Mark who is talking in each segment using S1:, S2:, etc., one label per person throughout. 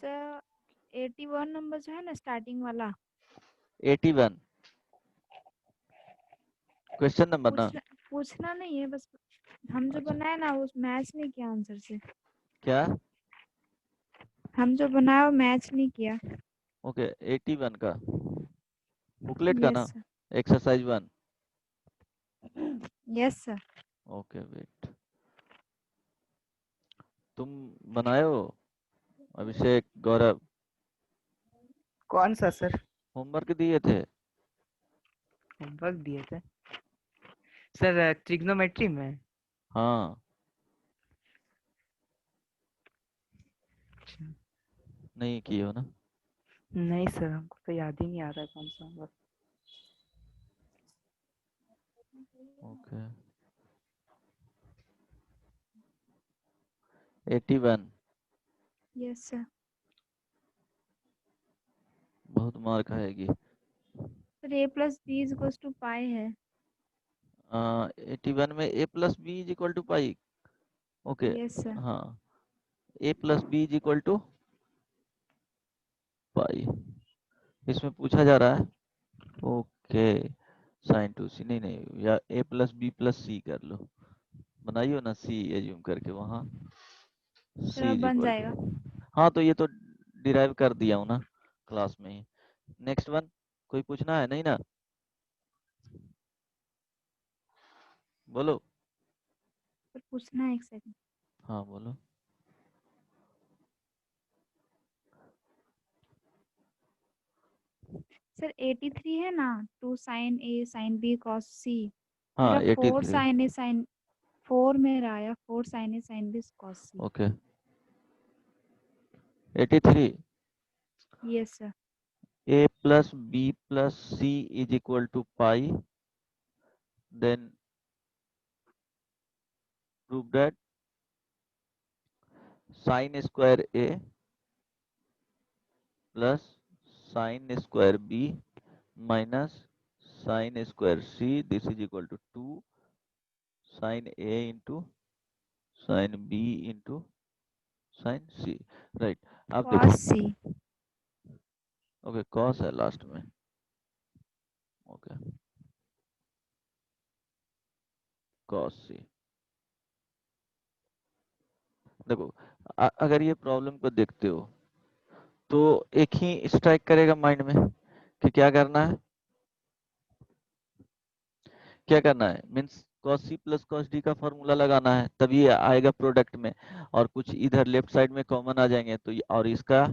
S1: Sir 81 number जो है ना स्टार्टिंग वाला
S2: 81 क्वेश्चन नंबर ना।
S1: पूछना नहीं है बस हम जो
S2: अच्छा
S1: बनाए ना वो मैच नहीं किया आंसर से।
S2: क्या?
S1: हम जो बनाया वो मैच नहीं किया।
S2: ओके 81 का बुकलेट का
S1: यस
S2: ना,
S1: sir.
S2: Exercise 1।
S1: Yes sir.
S2: Okay wait, तुम बनाए हो? अभिषेक, गौरव,
S3: कौन सा सर?
S2: होमवर्क दिए थे?
S3: होमवर्क दिए थे सर ट्रिग्नोमेट्री में।
S2: हाँ,
S3: अच्छा।
S2: नहीं किए हो ना?
S3: नहीं सर, हमको तो याद ही नहीं आ रहा कौन सा होमवर्क।
S2: Okay 81
S1: yes sir.
S2: बहुत मार खाएगी।
S1: Sir a plus b is equal to pi है।
S2: 81 में a plus b is equal to pi. Okay
S1: yes sir.
S2: हाँ, a plus b is equal to pi इसमें पूछा जा रहा है। ओके साइन टू सी, नहीं नहीं, या a प्लस बी प्लस सी कर लो, बनाइयो ना सी एज्यूम करके वहाँ
S1: सर
S2: सी
S1: अब
S2: इज
S1: बन
S2: इक्वल
S1: जाएगा।
S2: टू। हाँ तो ये तो डिराइव कर दिया हूँ ना क्लास में ही। नेक्स्ट वन, कोई पूछना है? नहीं ना, बोलो।
S1: सर पूछना है एक सेकंड।
S2: हाँ बोलो।
S1: सर 83 है ना 2 sine A sine B cos सी।
S2: हाँ
S1: मेरा 4
S2: 83।
S1: साइन ए साइन 4 मेरा आया 4 sine A sine B cos C.
S2: Okay 83,
S1: yes sir.
S2: a plus b plus c is equal to pi, then prove that sin square a plus sin square b minus sin square c, this is equal to 2 sin a into sin b into sin c, right. अब देखो,
S1: cos C.
S2: Okay cos है last में। Okay cos c, देखो अगर ये problem को देखते हो तो एक ही स्ट्राइक करेगा माइंड में कि क्या करना है, क्या करना है, means cos c plus cos d का फॉर्मूला लगाना है, तभी ये आएगा प्रोडक्ट में, और कुछ इधर लेफ्ट साइड में कॉमन आ जाएंगे तो और इसका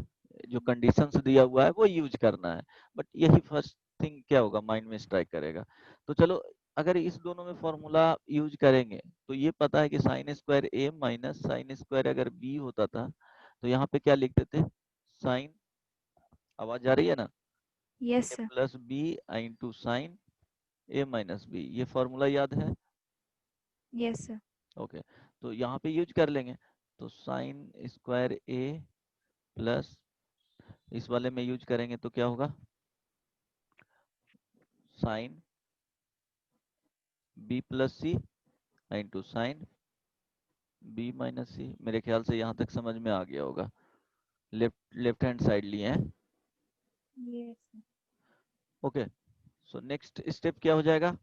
S2: जो कंडीशंस दिया हुआ है वो यूज करना है। बट यही फर्स्ट थिंग क्या होगा, माइंड में स्ट्राइक करेगा। तो चलो अगर इस दोनों में फॉर्मूला यूज करेंगे तो ये पता है कि साइन स्क्वायर ए माइनस साइन स्क्वायर अगर बी होता था तो यहाँ पे क्या लिखते थे, साइन, आवाज आ रही है ना,
S1: yes
S2: a
S1: sir.
S2: Plus b into sine a minus b, ये फॉर्मूला याद है?
S1: Yes sir.
S2: ओके तो यहाँ पे यूज कर लेंगे, तो साइन स्क्वायर ए प्लस इस वाले में यूज करेंगे तो क्या होगा, साइन बी प्लस सी इंटू साइन बी माइनस सी। मेरे ख्याल से यहाँ तक समझ में आ गया होगा, लेफ्ट लेफ्ट हैंड साइड लिए हैं।
S1: Yes sir.
S2: Okay so next step क्या हो जाएगा,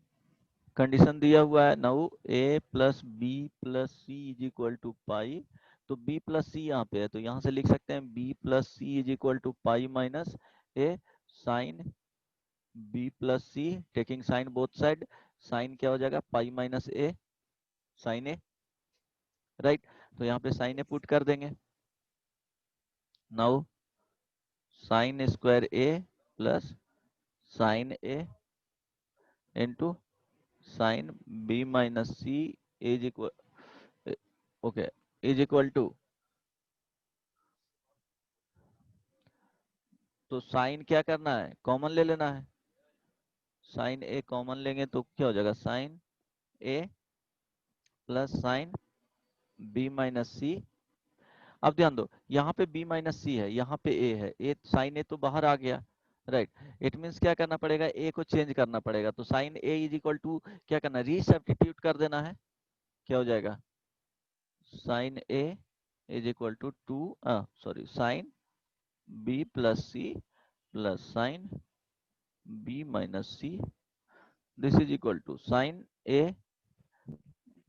S2: कंडीशन दिया हुआ है now a plus b plus C is equal to pi, तो b प्लस सी यहाँ पे है तो यहाँ से लिख सकते हैं b plus C is equal to pi minus A sine b plus C, taking sine both side, sine क्या हो जाएगा pi minus A sine A, right. तो यहाँ पे साइन ए पुट कर देंगे, now sine square A plus sine A into sine B minus C is equal, okay is equal to, तो sine क्या करना है, कॉमन ले लेना है, साइन ए कॉमन लेंगे तो क्या हो जाएगा, साइन ए प्लस साइन बी माइनस सी। अब ध्यान दो यहाँ पे b माइनस सी है, यहाँ पे a है, a साइन a तो बाहर आ गया, राइट। इट मीन्स क्या करना पड़ेगा, a को चेंज करना पड़ेगा, तो sine a is equal to क्या करना है, रीसब्स्टिट्यूट कर देना है, क्या हो जाएगा, sine a is equal to 2 sorry sine b plus c plus sin b minus c, this is equal to sine a,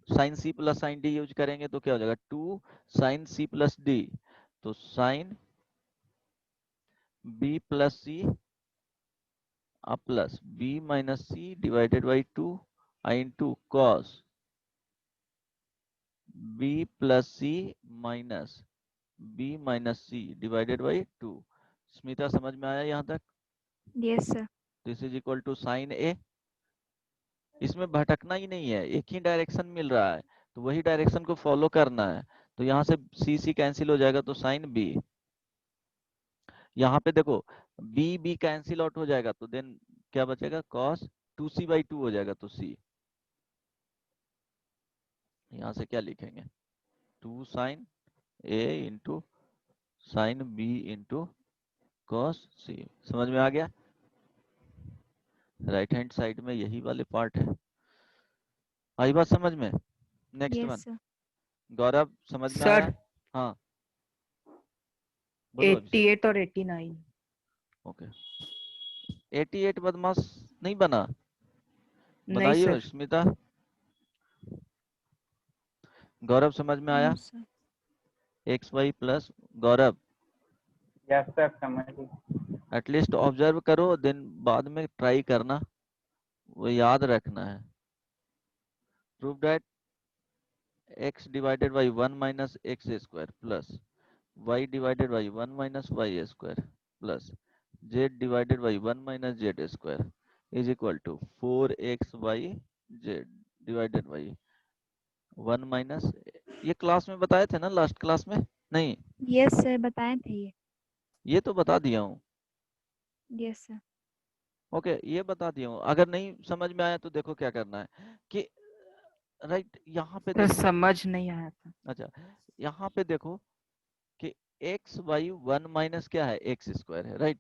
S2: sine c plus sine d use करेंगे तो क्या हो जाएगा 2 साइन c प्लस d, तो sine b plus c plus b minus c divided by 2 into cos b plus c minus b minus c divided by 2। Smita समझ में आया यहाँ तक?
S1: Yes sir.
S2: This is equal to sine a, इसमें भटकना ही नहीं है, एक ही डायरेक्शन मिल रहा है तो वही डायरेक्शन को फॉलो करना है। तो यहाँ से सी सी कैंसिल हो जाएगा तो साइन बी, यहाँ पे देखो बी बी कैंसिल आउट हो जाएगा तो देन क्या बचेगा कॉस 2c बाई 2 हो जाएगा, तो सी यहाँ से क्या लिखेंगे 2 साइन ए into sine b into cos c. समझ में आ गया? राइट हैंड साइड में यही वाले पार्ट है। आई बात समझ में? Next one
S1: yes sir.
S2: Gaurav समझ में
S3: सर
S2: आया? हाँ बोलो अभिषेक।
S3: 88 और 89।
S2: ओके 88 बदमाश नहीं बना,
S3: नहीं
S2: बनाइए
S3: सर।
S2: स्मिता। गौरव समझ में आया?
S1: No sir.
S2: X y plus Gaurav
S4: yes sir समझ गए।
S2: एटलीस्ट ऑब्जर्व करो देन बाद में ट्राई करना, वो याद रखना है। Prove that x divided by 1 minus X square plus y divided by 1 minus Y square plus z divided by 1 minus Z square is equal to 4xy z divided by 1 minus, ये class में बताए थे ना last class में? नहीं
S1: yes sir बताए थे
S2: ये तो बता दिया हूँ।
S1: Yes sir.
S2: ओके ये बता दिया हूँ, अगर नहीं समझ में आया तो देखो क्या करना है कि राइट यहाँ पे
S3: सर
S2: देखो,
S3: समझ नहीं आया था।
S2: अच्छा यहाँ पे देखो कि एक्स वाई 1 माइनस क्या है एक्स स्क्वायर है, राइट।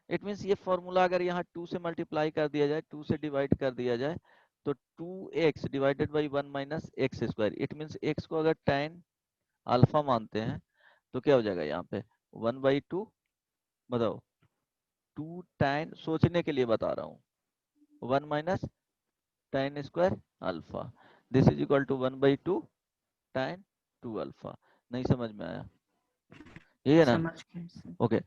S2: इट मीन्स ये फॉर्मूला अगर यहाँ 2 से मल्टीप्लाई कर दिया जाए, 2 से डिवाइड कर दिया जाए तो 2x divided by 1 minus X square, it means x को अगर tan अल्फा मानते हैं तो क्या हो जाएगा यहाँ पे 1/2, बताओ 2 tan, सोचने के लिए बता रहा हूँ, 1 minus tan square alpha, this is equal to 1/2 tan 2 alpha. नहीं समझ में आया? ये है ना?
S3: समझ गए सर।
S2: ओके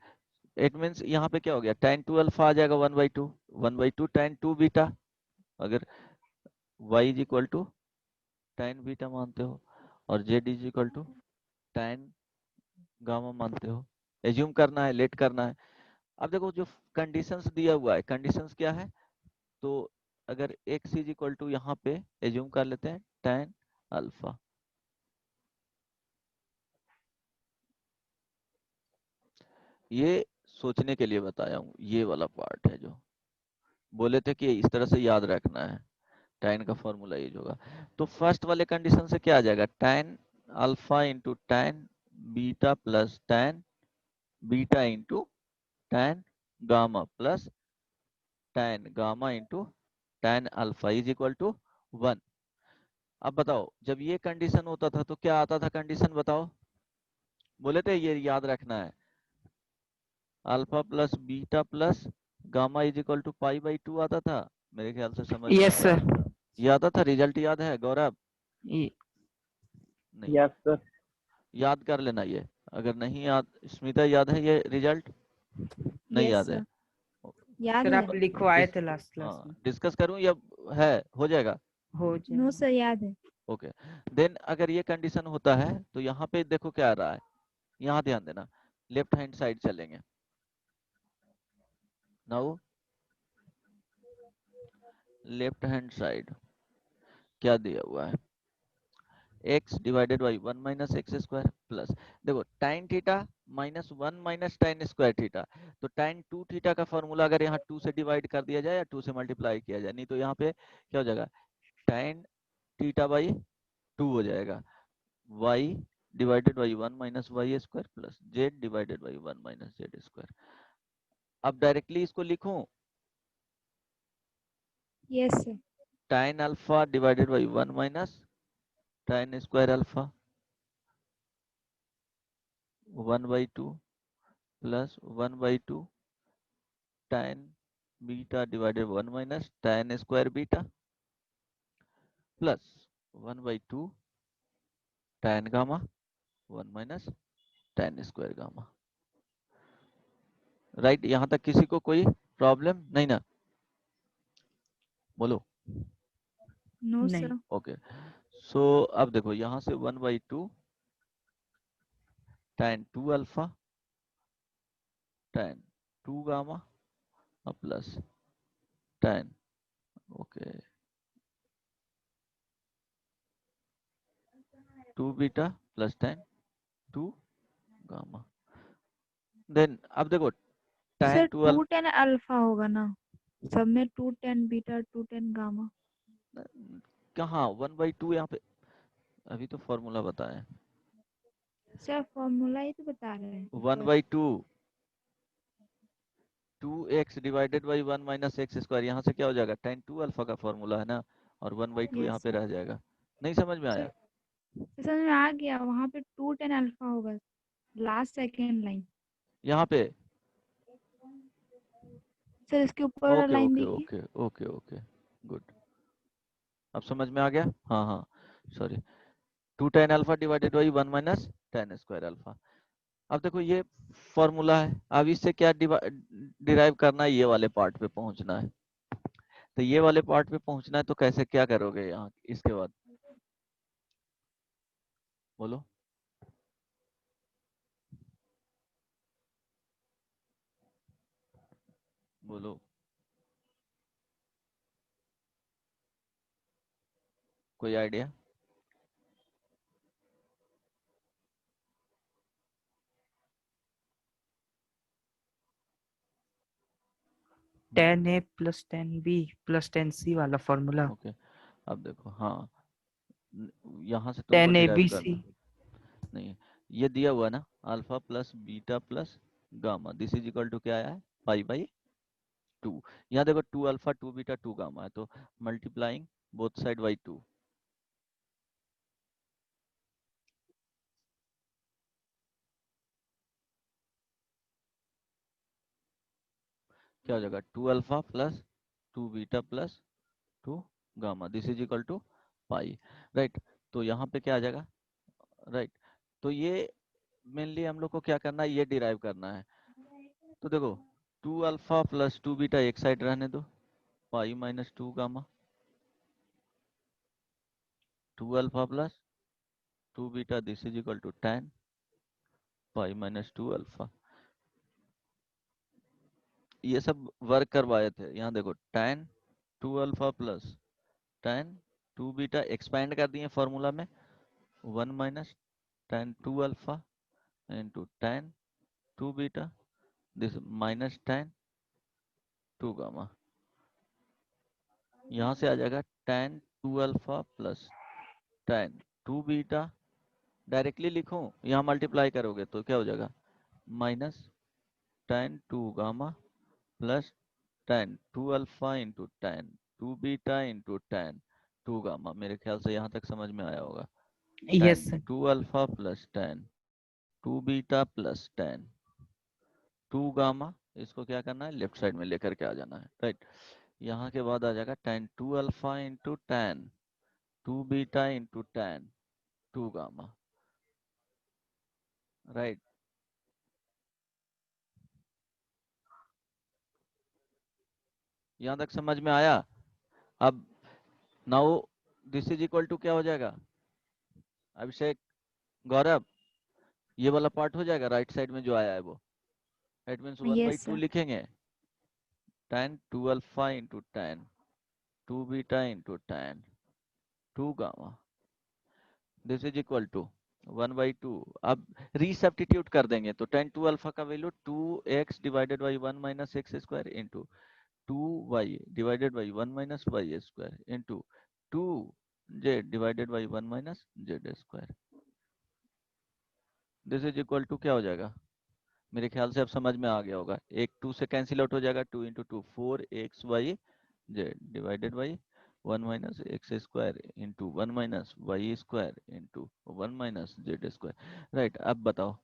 S2: इट मीन्स यहाँ पे क्या हो गया tan 2 अल्फा आ जाएगा 1/2 tan 2 बीटा, अगर y is equal to tan beta मानते हो और z is equal to tan gamma मानते हो, एज्यूम करना है, लेट करना है। अब देखो जो कंडीशंस दिया हुआ है, कंडीशंस क्या है, तो अगर x इज इक्वल टू यहाँ पे एज्यूम कर लेते हैं tan अल्फा, ये सोचने के लिए बताया हूँ, ये वाला पार्ट है जो बोले थे कि इस तरह से याद रखना है, tan का फॉर्मूला यूज होगा। तो फर्स्ट वाले कंडीशन से क्या आ जाएगा tan alpha into tan beta plus tan beta into tan gamma plus tan gamma into tan alpha is equal to 1। अब बताओ जब ये कंडीशन होता था तो क्या आता था कंडीशन, बताओ? बोले थे ये याद रखना है, alpha plus beta plus gamma is equal to π/2 आता था, मेरे ख्याल से समझ में
S3: यस
S2: आया।
S3: सर।
S2: ये आता था, रिजल्ट याद है गौरव?
S3: ये-
S2: नहीं
S4: यस सर।
S2: याद कर लेना ये, अगर नहीं याद, स्मिता याद है ये रिजल्ट? नहीं
S1: यस
S2: याद है?
S1: सर याद
S3: सर
S1: है।
S3: आप लिखवाए थे लास्ट क्लास में।
S2: डिस्कस करूं या है हो जाएगा?
S3: हो
S1: नो
S3: जाए।
S1: सर याद है।
S2: ओके देन अगर ये कंडीशन होता है तो यहाँ पे देखो क्या आ रहा है, यहाँ ध्यान देना, लेफ्ट हैंड साइड चलेंगे नाउ, लेफ्ट हैंड साइड क्या दिया हुआ है, x divided by 1 minus X square plus, देखो tan theta minus 1 minus tan square theta, तो tan 2 थीटा का फॉर्मूला अगर यहाँ 2 से डिवाइड कर दिया जाए या 2 से मल्टीप्लाई किया जाए, नहीं तो यहाँ पे क्या हो जाएगा tan थीटा बाई 2 हो जाएगा, y divided by 1 minus Y square plus z divided by 1 minus Z square. अब डायरेक्टली इसको लिखूं,
S1: यस सर।
S2: tan अल्फा divided by 1 minus tan square alpha 1/2 plus 1/2 tan beta divided 1 minus tan square beta plus 1/2 tan gamma 1 minus tan square gamma. Right, यहां तक किसी को कोई problem नहीं ना? बोलो।
S1: नो
S3: नहीं।
S1: सर।
S2: ओके, सो अब देखो यहां से 1/2 tan 2 अल्फा tan 2 गामा और plus tan, okay, 2 beta plus tan 2 gamma. Then अब देखो
S1: सर
S2: tan 2
S1: 2 10 अल्फा होगा ना, सब में 2 10 बीटा 2 10 गामा।
S2: कहाँ 1/2 यहाँ पे, अभी तो फॉर्मूला बताया
S1: सर फॉर्मूला ही तो बता रहे हैं ऊपर।
S2: 1/2 2x divided by 1 minus X square, यहाँ से क्या हो जाएगा tan 2 अल्फा का फॉर्मूला है ना, और 1/2 यहाँ
S1: यस
S2: पे
S1: सर।
S2: रह जाएगा। नहीं समझ में आया?
S1: सर समझ में आ गया, वहाँ पे 2 10 अल्फा होगा लास्ट सेकेंड लाइन।
S2: यहाँ पे
S1: सर इसके ऊपर वाला
S2: ओके
S1: लाइन
S2: ओके
S1: देखिए।
S2: ओके ओके ओके गुड, अब समझ में आ गया। हाँ हाँ सॉरी, 2 tan अल्फा divided by 1 minus tan square alpha. अब देखो ये फॉर्मूला है, अब इससे क्या डिराइव करना है, ये वाले पार्ट पे पहुंचना है। तो ये वाले पार्ट पे पहुंचना है तो कैसे क्या करोगे यहाँ इसके बाद, बोलो। बोलो, कोई idea?
S3: tan a plus tan b plus tan c वाला फॉर्मूला।
S2: ओके, अब देखो हाँ, यहाँ से तुमको
S3: tan a
S2: derive
S3: b c।
S2: करना नहीं, ये दिया हुआ है ना, alpha plus beta plus gamma, this is equal to क्या आया है, पाई 2। यहाँ देखो 2 अल्फा 2 बीटा 2 गामा है, तो मल्टीप्लाइंग बोथ साइड बाई 2, क्या हो जाएगा 2 alpha plus 2 beta plus 2 gamma, this is equal to pi. Right, तो यहाँ पे क्या आ जाएगा, राइट, तो ये मेनली हम लोग को क्या करना है, ये डिराइव करना है। तो देखो 2 अल्फा प्लस 2 बीटा एक साइड रहने दो, pi minus 2 gamma, 2 alpha plus 2 beta this is equal to tan pi minus 2 alpha. ये सब वर्क करवाए थे, यहाँ देखो tan 2 alpha plus tan 2 beta expand कर दिए फॉर्मूला में, 1 minus tan 2 alpha into tan 2 beta this minus tan 2 gamma. यहाँ से आ जाएगा tan 2 alpha plus tan 2 beta, directly लिखूं, यहाँ मल्टीप्लाई करोगे तो क्या हो जाएगा, minus tan 2 gamma plus tan 2 alpha into tan 2 beta into tan 2 gamma. मेरे ख्याल से यहाँ तक समझ में आया होगा।
S3: Yes
S2: tan
S3: sir.
S2: 2 alpha plus tan 2 beta plus tan 2 gamma, इसको क्या करना है, लेफ्ट साइड में लेकर के आ जाना है। राइट, यहाँ के बाद आ जाएगा tan 2 alpha into tan 2 beta into tan 2 gamma. Right, यहाँ तक समझ में आया? अब now this is equal to क्या हो जाएगा, अभिषेक, गौरव, ये वाला पार्ट हो जाएगा राइट साइड में जो आया है वो, इट मीन्स 1/2
S1: यस सर।
S2: लिखेंगे, tan 2 alpha into tan 2 beta into tan 2 gamma, this is equal to 1/2। अब रीसब्स्टिट्यूट कर देंगे तो tan 2 अल्फा का value 2x divided by 1 minus X square into 2y divided by 1 minus Y square into 2z divided by 1 minus Z square, this is equal to क्या हो जाएगा, मेरे ख्याल से अब समझ में आ गया होगा, एक 2 से कैंसिल आउट हो जाएगा, 2 into 2 4xy Z divided by 1 minus X square into 1 minus Y square into 1 minus Z square. Right, अब बताओ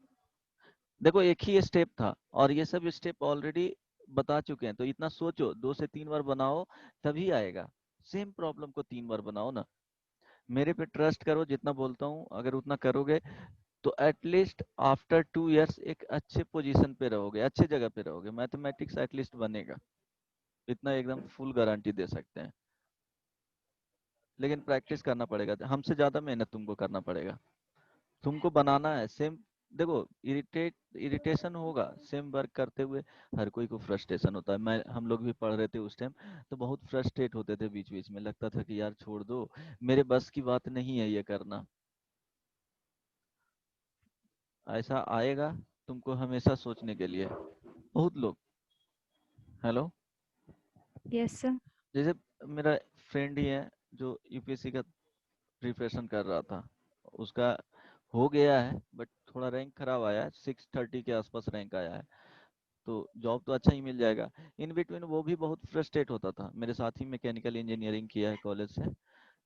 S2: देखो एक ही स्टेप था और ये सब स्टेप ऑलरेडी बता चुके हैं, तो इतना सोचो, 2 से 3 बार बनाओ तभी आएगा। सेम प्रॉब्लम को 3 बार बनाओ ना, मेरे पे ट्रस्ट करो, जितना बोलता हूँ अगर उतना करोगे तो एटलीस्ट आफ्टर 2 इयर्स एक अच्छे पोजीशन पे रहोगे, अच्छे जगह पे रहोगे, मैथमेटिक्स एटलीस्ट बनेगा, इतना एकदम फुल गारंटी दे सकते हैं। लेकिन प्रैक्टिस करना पड़ेगा, हमसे ज्यादा मेहनत तुमको करना पड़ेगा, तुमको बनाना है सेम। देखो इरिटेशन होगा सेम वर्क करते हुए, हर कोई को फ्रस्ट्रेशन होता है। मैं हम लोग भी पढ़ रहे थे उस टाइम, तो बहुत फ्रस्ट्रेट होते थे बीच बीच में, लगता था कि यार छोड़ दो, मेरे बस की बात नहीं है ये करना। ऐसा आएगा तुमको हमेशा सोचने के लिए। बहुत लोग, हेलो,
S1: यस सर।
S2: जैसे मेरा फ्रेंड ही है जो यूपीएससी का प्रिपरेशन कर रहा था, उसका हो गया है बट थोड़ा रैंक खराब आया है, 630 के आसपास रैंक आया है, तो जॉब तो अच्छा ही मिल जाएगा। इन बिटवीन वो भी बहुत फ्रस्ट्रेट होता था, मेरे साथ ही मैकेनिकल इंजीनियरिंग किया है कॉलेज से।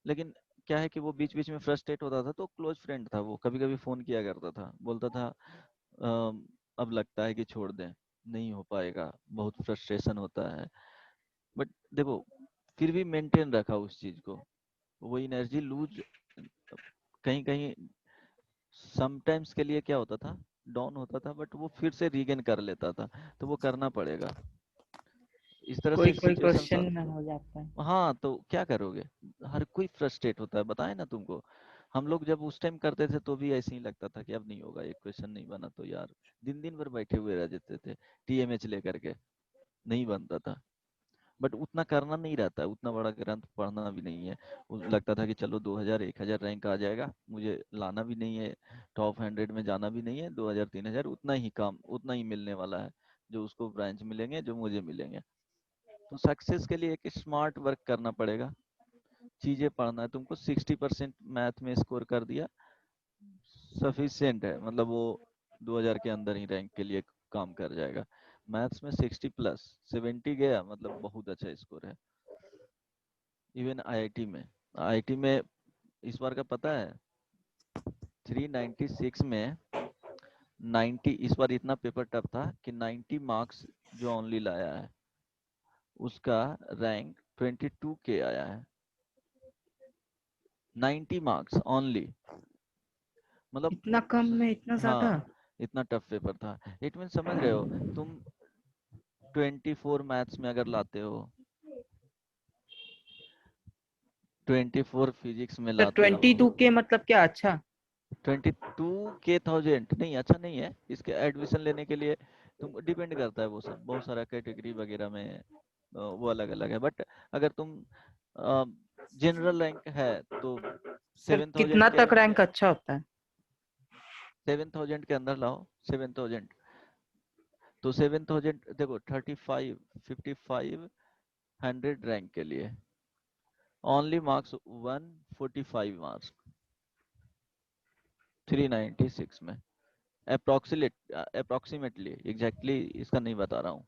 S2: लेकिन क्या है कि वो बीच बीच में फ्रस्ट्रेट होता था, तो क्लोज फ्रेंड था वो, कभी कभी फोन किया करता था, बोलता था अब लगता है कि छोड़ दें, नहीं हो पाएगा, बहुत फ्रस्ट्रेशन होता है। बट देखो फिर भी मेंटेन रखा उस चीज को, वो एनर्जी लूज कहीं कहीं समटाइम्स के लिए क्या होता था, डाउन होता था, बट वो फिर से रीगेन कर लेता था, तो वो करना पड़ेगा। इस तरह
S3: कोई
S2: से
S3: कोई
S2: सिचुएशन
S3: क्वेश्चन में हो जाता है।
S2: हाँ तो क्या करोगे, हर कोई फ्रस्ट्रेट होता है, बताए ना तुमको। हम लोग जब उस टाइम करते थे तो भी ऐसे ही लगता था कि अब नहीं होगा, एक क्वेश्चन नहीं बना तो यार दिन दिन भर बैठे हुए रह जाते थे टीएमएच लेकर के, नहीं बनता था। बट उतना करना नहीं रहता है, उतना बड़ा ग्रंथ पढ़ना भी नहीं है। लगता था कि चलो 2000 1000 रैंक आ जाएगा, मुझे लाना भी नहीं है, टॉप 100 में जाना भी नहीं है, 2000 3000 उतना ही काम, उतना ही मिलने वाला है, जो उसको ब्रांच मिलेंगे जो मुझे मिलेंगे। तो सक्सेस के लिए एक स्मार्ट वर्क करना पड़ेगा, चीजें पढ़ना है तुमको। 60% मैथ में स्कोर कर दिया सफिशियंट है, मतलब वो 2000 के अंदर ही रैंक के लिए काम कर जाएगा। मैथ्स में 60 प्लस 70 गया मतलब बहुत अच्छा स्कोर है। इवन आईआईटी में इस बार का पता है, 396 में 90, इस बार इतना पेपर टफ था कि 90 मार्क्स जो ओनली लाया है उसका रैंक 22 के आया है, 90 मार्क्स ओनली, मतलब
S3: इतना कम में इतना ज्यादा?
S2: हाँ इतना टफ पेपर था। इट मीन समझ रहे हो तुम, 24 मैथ्स में अगर लाते हो, 24 फिजिक्स में
S3: तो
S2: लाते हो,
S3: 22 के मतलब क्या? अच्छा।
S2: 22 के थाउजेंड नहीं, अच्छा नहीं है, इसके एडमिशन लेने के लिए तुम डिपेंड करता है, वो सब बहुत सारा कैटेगरी वगैरह में वो अलग अलग है। बट अगर तुम जनरल रैंक है तो
S3: सर
S2: 7000
S3: कितना
S2: के,
S3: तक रैंक अच्छा होता है?
S2: 7000 के अंदर लाओ, 7000, तो 7000 देखो 35 55 100 रैंक के लिए ओनली मार्क्स 145 मार्क्स 396 में, अप्रोक्सीमेटली एग्जैक्टली इसका नहीं बता रहा हूँ।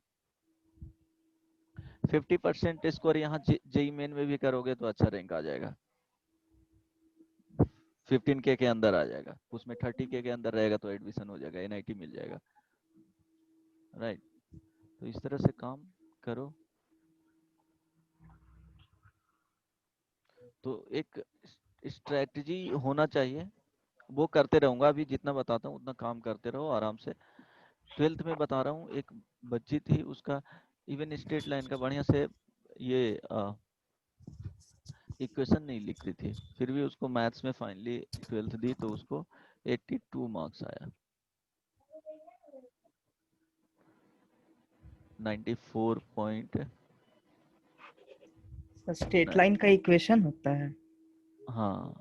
S2: 50% स्कोर यहाँ जेई मेन में भी करोगे तो अच्छा रैंक आ जाएगा, 15K के अंदर आ जाएगा, उसमें 30K के अंदर रहेगा तो एडमिशन हो जाएगा, एनआईटी मिल जाएगा, राइट। तो इस तरह से काम करो। तो एक स्ट्रेटजी होना चाहिए, वो करते रहूंगा, अभी जितना बताता हूँ उतना काम करते रहो आराम से। 12th में बता रहा हूँ, एक बच्ची थी उसका इवन स्टेट लाइन का बढ़िया से ये इक्वेशन नहीं लिख रही थी, फिर भी उसको मैथ्स में फाइनली 12th दी तो उसको 82 मार्क्स आया, 94 पॉइंट,
S3: स्ट्रेट लाइन का इक्वेशन होता है?
S2: हाँ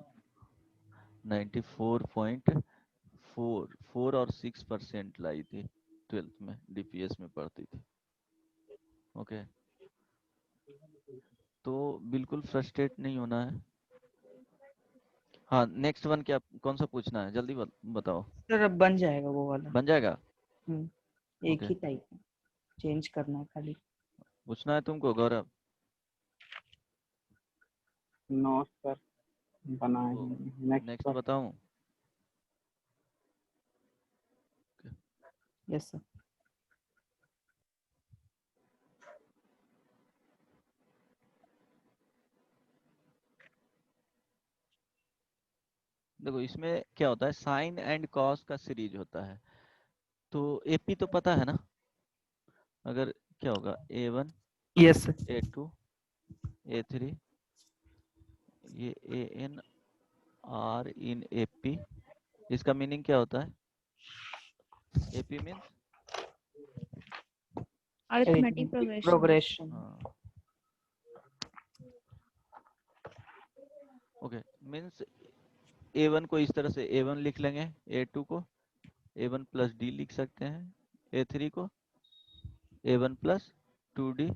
S2: 94.4 और 6% लाई थी 12th में, डीपीएस में पढ़ती थी। ओके, तो बिल्कुल फ्रस्ट्रेट नहीं होना है। हाँ नेक्स्ट वन क्या, कौन सा पूछना है, जल्दी बताओ।
S3: सर अब बन जाएगा वो वाला।
S2: बन जाएगा,
S3: एक
S2: ओके।
S3: ही टाइप है, चेंज करना है खाली।
S2: पूछना है तुमको गौरव?
S4: नो सर, बना ही नहीं। नेक्स्ट
S2: नेक्स्ट
S4: पर
S2: बताऊं?
S3: Yes sir.
S2: देखो इसमें क्या होता है, साइन एंड कॉस का सीरीज होता है। तो एपी तो पता है ना, अगर क्या होगा A1
S3: yes sir.
S2: A2 A3, ये AN R इन AP, इसका मीनिंग क्या होता है? AP means
S1: arithmetic progression.
S3: Progression.
S2: हाँ, ओके, मीन्स A1 को इस तरह से A1 लिख लेंगे, A2 को A1 प्लस D लिख सकते हैं, A3 को A1 प्लस 2D,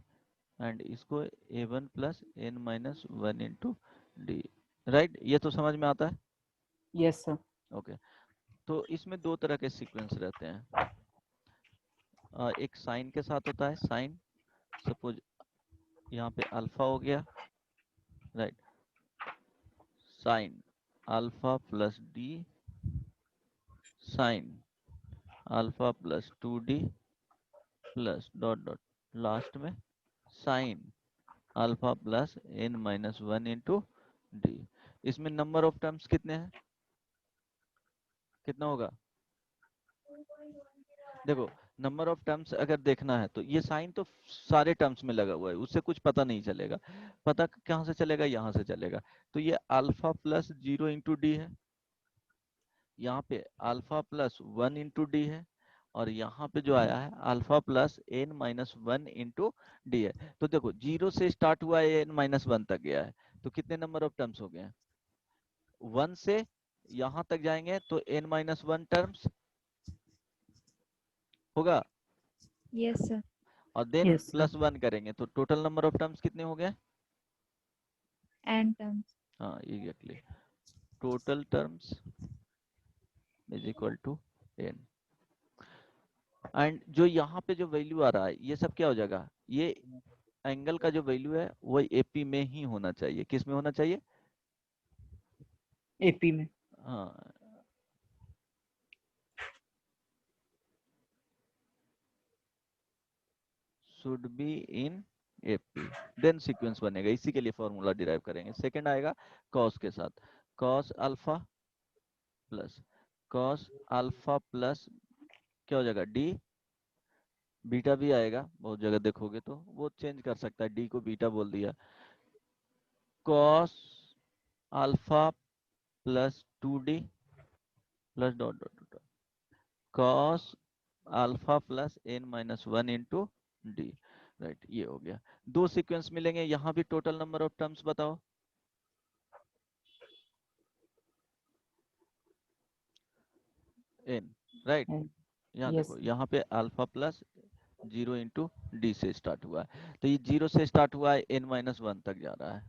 S2: एंड इसको A1 plus N minus 1 into D। Right, ये तो समझ में आता है?
S3: Yes sir.
S2: ओके, तो इसमें दो तरह के सीक्वेंस रहते हैं। एक साइन के साथ होता है, साइन, सपोज यहाँ पे अल्फा हो गया, right, sine alpha plus d, sine alpha plus 2D plus dot dot, last में sine alpha plus N minus 1 into d. इसमें नंबर ऑफ टर्म्स कितने हैं, कितना होगा? देखो नंबर ऑफ टर्म्स अगर देखना है तो ये साइन तो सारे टर्म्स में लगा हुआ है, उससे कुछ पता नहीं चलेगा। पता कहाँ से चलेगा? यहाँ से चलेगा। तो ये अल्फा प्लस 0 इंटू डी है, यहाँ पे अल्फा प्लस 1 इंटू डी है, और यहाँ पे जो आया है alpha plus N minus 1 into D है। तो देखो 0 से स्टार्ट हुआ है, N माइनस 1 तक गया है, तो कितने नंबर ऑफ टर्म्स हो गए हैं? 1 से यहाँ तक जाएंगे तो N माइनस 1 टर्म्स होगा,
S1: यस सर।
S2: और देन
S3: यस सर।
S2: प्लस 1 करेंगे तो टोटल नंबर ऑफ टर्म्स कितने हो गए?
S1: N terms.
S2: हाँ exactly, total terms is equal to n। And जो यहाँ पे जो वैल्यू आ रहा है ये सब क्या हो जाएगा? ये एंगल का जो वैल्यू है वो एपी में ही होना चाहिए। किस में होना चाहिए?
S3: एपी में।
S2: हाँ, should be in AP, then sequence बनेगा। इसी के लिए फॉर्मूला डिराइव करेंगे। सेकंड आएगा कॉस के साथ, cos alpha plus cos alpha plus क्या हो जाएगा? डी, बीटा भी आएगा, बहुत जगह देखोगे तो वो चेंज कर सकता है, डी को बीटा बोल दिया, cos alpha plus 2D plus dot dot dot cos alpha plus N minus 1 into D. Right, ये हो गया। दो सीक्वेंस मिलेंगे, यहाँ भी टोटल नंबर ऑफ टर्म्स बताओ। n, राइट, यहाँ
S3: यस
S2: देखो यहाँ पे अल्फा प्लस 0 इंटू डी से स्टार्ट हुआ है, तो ये 0 से स्टार्ट हुआ है, N माइनस 1 तक जा रहा है,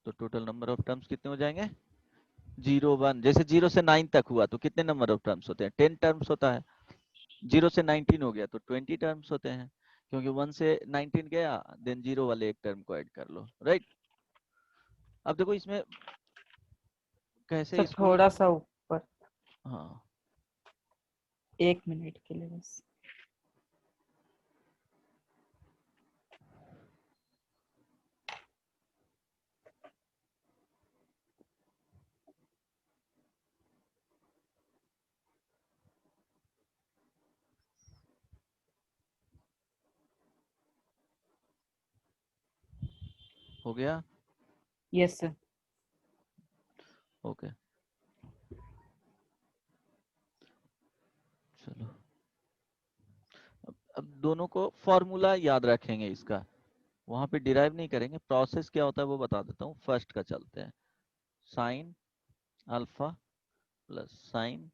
S2: तो टोटल नंबर ऑफ टर्म्स कितने हो जाएंगे? 0 1, जैसे 0 से 9 तक हुआ तो कितने नंबर ऑफ टर्म्स होते हैं? 10 टर्म्स होता है। 0 से 19 हो गया तो 20 टर्म्स होते हैं, क्योंकि 1 से 19 गया, देन 0 वाले एक टर्म को ऐड कर लो, राइट। अब देखो इसमें कैसे
S3: सर
S2: इसको,
S3: थोड़ा सा ऊपर,
S2: हाँ
S3: 1 मिनट के लिए बस।
S2: हो गया,
S3: यस सर।
S2: ओके चलो। अब दोनों को फॉर्मूला याद रखेंगे इसका, वहां पे डिराइव नहीं करेंगे, प्रोसेस क्या होता है वो बता देता हूँ। फर्स्ट का चलते हैं, sign alpha plus sine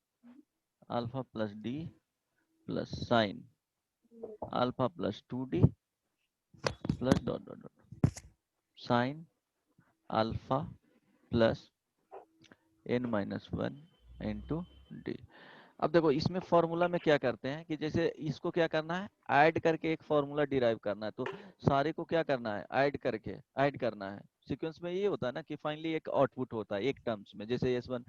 S2: alpha plus d plus sine alpha plus 2D plus dot dot dot sine alpha plus N minus 1 into D. अब देखो इसमें फॉर्मूला में क्या करते हैं कि जैसे इसको क्या करना है, ऐड करके एक फॉर्मूला डिराइव करना है, तो सारे को क्या करना है, ऐड करके ऐड करना है। सीक्वेंस में ये होता है ना कि फाइनली एक आउटपुट होता है एक टर्म्स में, जैसे S1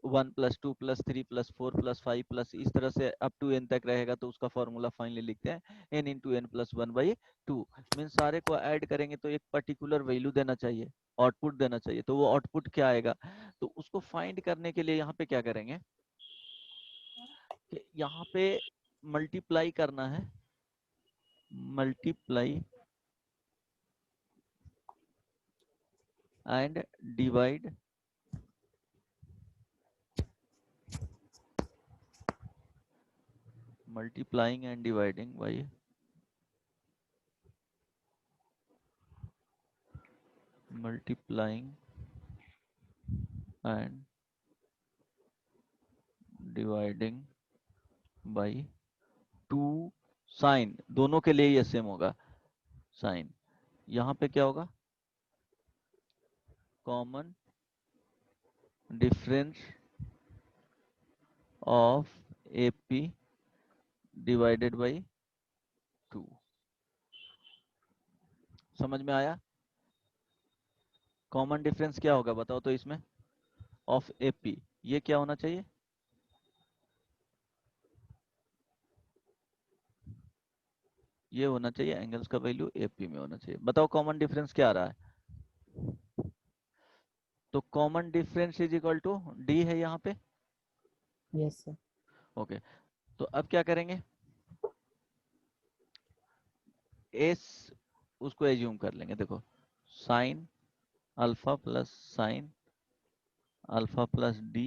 S2: 1 plus 2 plus 3 plus 4 plus 5 plus इस तरह से अप टू n तक रहेगा, तो उसका फॉर्मूला फाइनली लिखते हैं n into N plus 1/2। Mean सारे को ऐड करेंगे तो एक पर्टिकुलर वैल्यू देना चाहिए, आउटपुट देना चाहिए। तो वो आउटपुट क्या आएगा, तो उसको फाइंड करने के लिए यहाँ पे क्या करेंगे कि यहाँ पे मल्टीप्लाई करना है, multiply and divide multiplying and dividing by multiplying and dividing by 2 sine, दोनों के लिए ये सेम होगा साइन। यहाँ पे क्या होगा, common difference of AP divided by 2। समझ में आया? कॉमन डिफरेंस क्या होगा बताओ तो इसमें, ऑफ AP, ये क्या होना चाहिए, ये होना चाहिए एंगल्स का वैल्यू AP में होना चाहिए। बताओ कॉमन डिफरेंस क्या आ रहा है, तो common difference is equal to D है यहाँ पे।
S3: Yes sir.
S2: ओके, तो अब क्या करेंगे, S उसको एज्यूम कर लेंगे। देखो sign alpha plus sine alpha plus D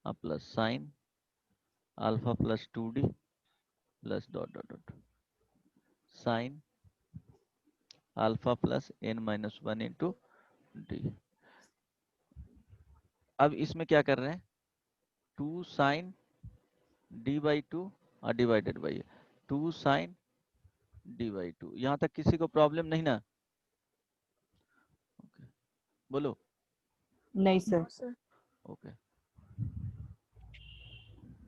S2: plus sine alpha plus 2D plus dot dot dot sine alpha plus n-1 into D। अब इसमें क्या कर रहे हैं, 2 साइन D/2 और डिवाइडेड बाई 2 साइन D/2। यहाँ तक किसी को प्रॉब्लम नहीं ना? बोलो।
S3: नहीं सर।
S1: No sir.
S2: ओके,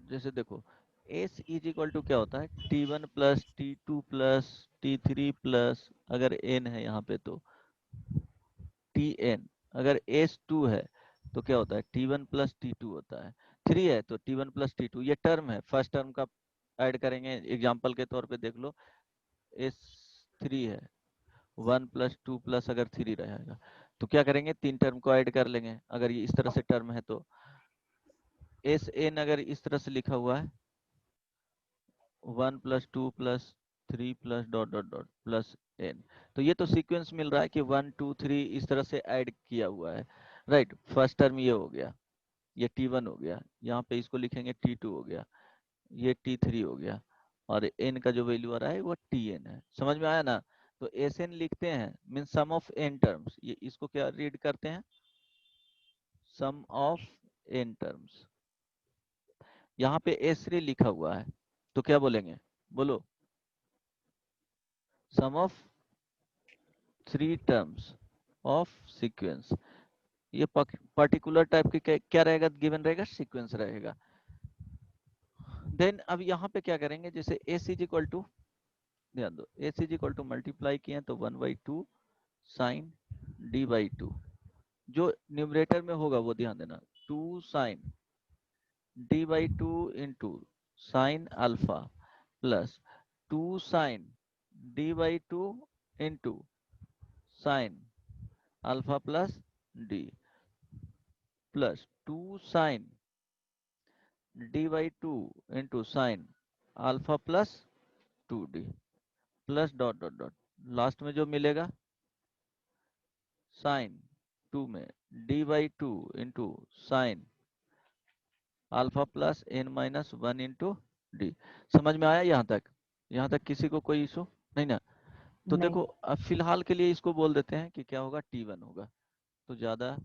S2: जैसे देखो S इज इक्वल टू क्या होता है, T1 plus T2 plus T3 plus, अगर n है यहाँ पे तो Tn। अगर S2 है तो क्या होता है, T1 प्लस T2 होता है। 3 है तो T1 प्लस T2, ये टर्म है, फर्स्ट टर्म का ऐड करेंगे। एग्जांपल के तौर पे देख लो, S3 है, 1 प्लस 2 प्लस अगर 3 रहेगा तो क्या करेंगे, 3 टर्म को ऐड कर लेंगे। अगर ये इस तरह से टर्म है तो Sn अगर इस तरह से लिखा हुआ है 1 plus 2 plus 3 plus dot dot dot plus n, तो ये तो सीक्वेंस मिल रहा है कि 1 2 3 इस तरह से ऐड किया हुआ है, राइट। फर्स्ट टर्म ये हो गया, ये T1 हो गया, यहाँ पे इसको लिखेंगे T2 हो गया, ये T3 हो गया, और n का जो वैल्यू आ रहा है वो Tn है। समझ में आया ना? तो Sn लिखते हैं mean sum of n terms, ये इसको क्या रीड करते हैं, सम ऑफ n टर्म्स। यहाँ पे S3 लिखा हुआ है तो क्या बोलेंगे, बोलो, सम ऑफ 3 टर्म्स ऑफ सीक्वेंस। ये पर्टिकुलर टाइप की क्या रहेगा, गिवन रहेगा, सीक्वेंस रहेगा। देन अब यहाँ पे क्या करेंगे, जैसे S इज इक्वल टू, ध्यान दो, S is equal to multiply किए तो 1/2 साइन D/2, जो न्यूमरेटर में होगा वो ध्यान देना, 2 sine D/2 into sine alpha plus 2 sine D/2 into sine alpha plus D plus 2 sine D/2 into sine alpha plus 2D plus dot dot dot, last में जो मिलेगा साइन 2 में D/2 into sine alpha plus n-1 into D। समझ में आया यहाँ तक? यहाँ तक किसी को कोई इशू नहीं ना? तो
S3: नहीं।
S2: देखो अब फिलहाल के लिए इसको बोल देते हैं कि क्या होगा, T1 होगा, तो ज्यादा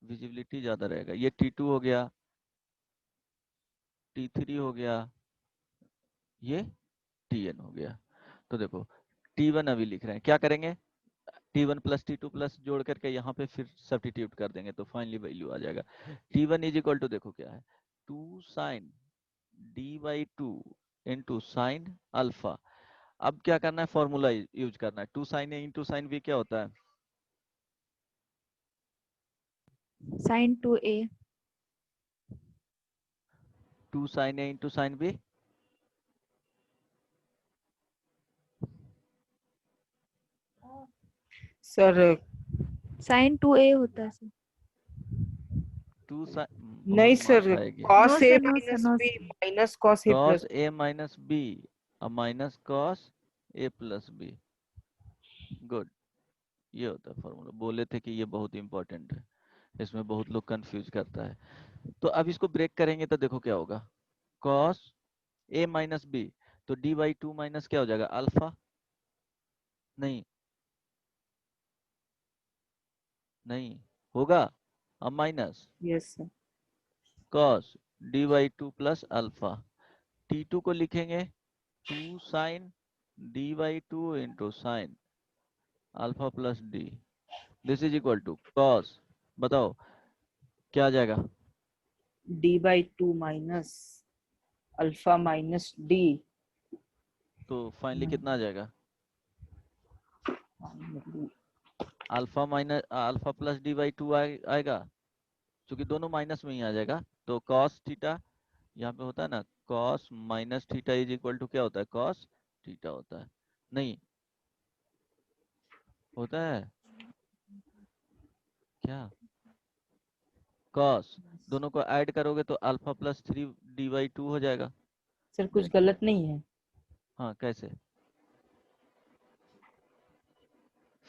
S2: विजिबिलिटी ज्यादा रहेगा। ये T2 हो गया, T3 हो गया, ये Tn हो गया। तो देखो T1 अभी लिख रहे हैं, क्या करेंगे, T1 प्लस T2 प्लस जोड़ करके यहाँ पे फिर सब्स्टिट्यूट कर देंगे तो फाइनली वैल्यू आ जाएगा। T1 इज इक्वल टू, देखो क्या है, 2 sine D/2 into sine alpha. अब क्या करना है, फॉर्मूला यूज करना है, 2 साइन ए इंटू साइन बी क्या होता है,
S1: sine 2a।
S2: 2 sin A into sine B।
S3: Sir
S1: sine 2A होता है सर।
S2: 2
S3: नहीं
S2: बहुत मार
S3: सर,
S2: खाएगी।
S3: cos
S1: no
S3: A
S1: sir, no sir,
S3: minus
S1: no
S3: B
S1: sir.
S3: Minus cos A
S2: cos
S3: plus.
S2: A minus B और minus cos A plus B। Good, ये होता है फॉर्मूला। बोले थे कि ये बहुत इंपॉर्टेंट है, इसमें बहुत लोग कंफ्यूज करता है। तो अब इसको ब्रेक करेंगे तो देखो क्या होगा। cos A माइनस B, तो d बाई 2 माइनस क्या हो जाएगा, अल्फा। नहीं नहीं होगा, अब minus
S3: yes sir.
S2: cos d by 2 plus alpha. T2 को लिखेंगे 2 sign d by 2 into sine alpha plus D. This is equal to cos, बताओ क्या आ जाएगा।
S3: D/2 minus alpha minus D.
S2: तो फाइनली कितना आ जाएगा, alpha minus alpha plus D by 2 आएगा, क्योंकि दोनों माइनस में ही आ जाएगा। तो cos थीटा यहाँ पे होता है ना, cos minus theta is equal to क्या होता है, cos थीटा होता है। नहीं होता है क्या, cos दोनों को ऐड करोगे तो अल्फा प्लस 3 डी बाई 2 हो जाएगा।
S3: सर कुछ गलत नहीं है?
S2: हाँ कैसे,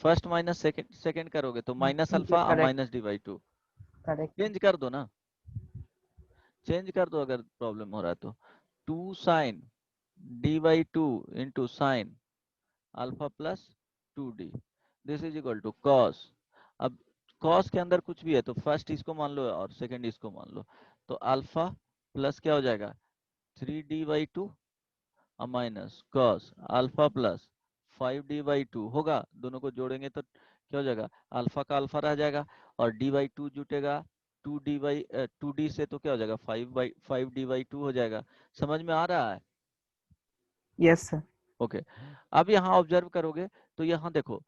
S2: फर्स्ट माइनस सेकंड सेकंड करोगे तो माइनस
S3: ठीक है,
S2: अल्फा और
S3: correct
S2: minus d by 2।
S3: Correct.
S2: Change कर दो ना, चेंज कर दो अगर प्रॉब्लम हो रहा है तो। 2 sine D by 2 into sine alpha plus 2d, this is equal to cos। अब cos के अंदर कुछ भी है तो फर्स्ट इसको मान लो और सेकंड इसको मान लो। तो अल्फा प्लस क्या हो जाएगा 3d बाई 2 और minus cos alpha plus 5d by 2 होगा। दोनों को जोड़ेंगे तो क्या हो जाएगा, अल्फा का अल्फा रह जाएगा और d बाई 2 जुटेगा 2d से, तो क्या हो जाएगा 5d बाई 2 हो जाएगा। समझ में आ रहा है।
S3: Yes sir.
S2: ओके, अब यहाँ ऑब्जर्व करोगे तो यहाँ देखो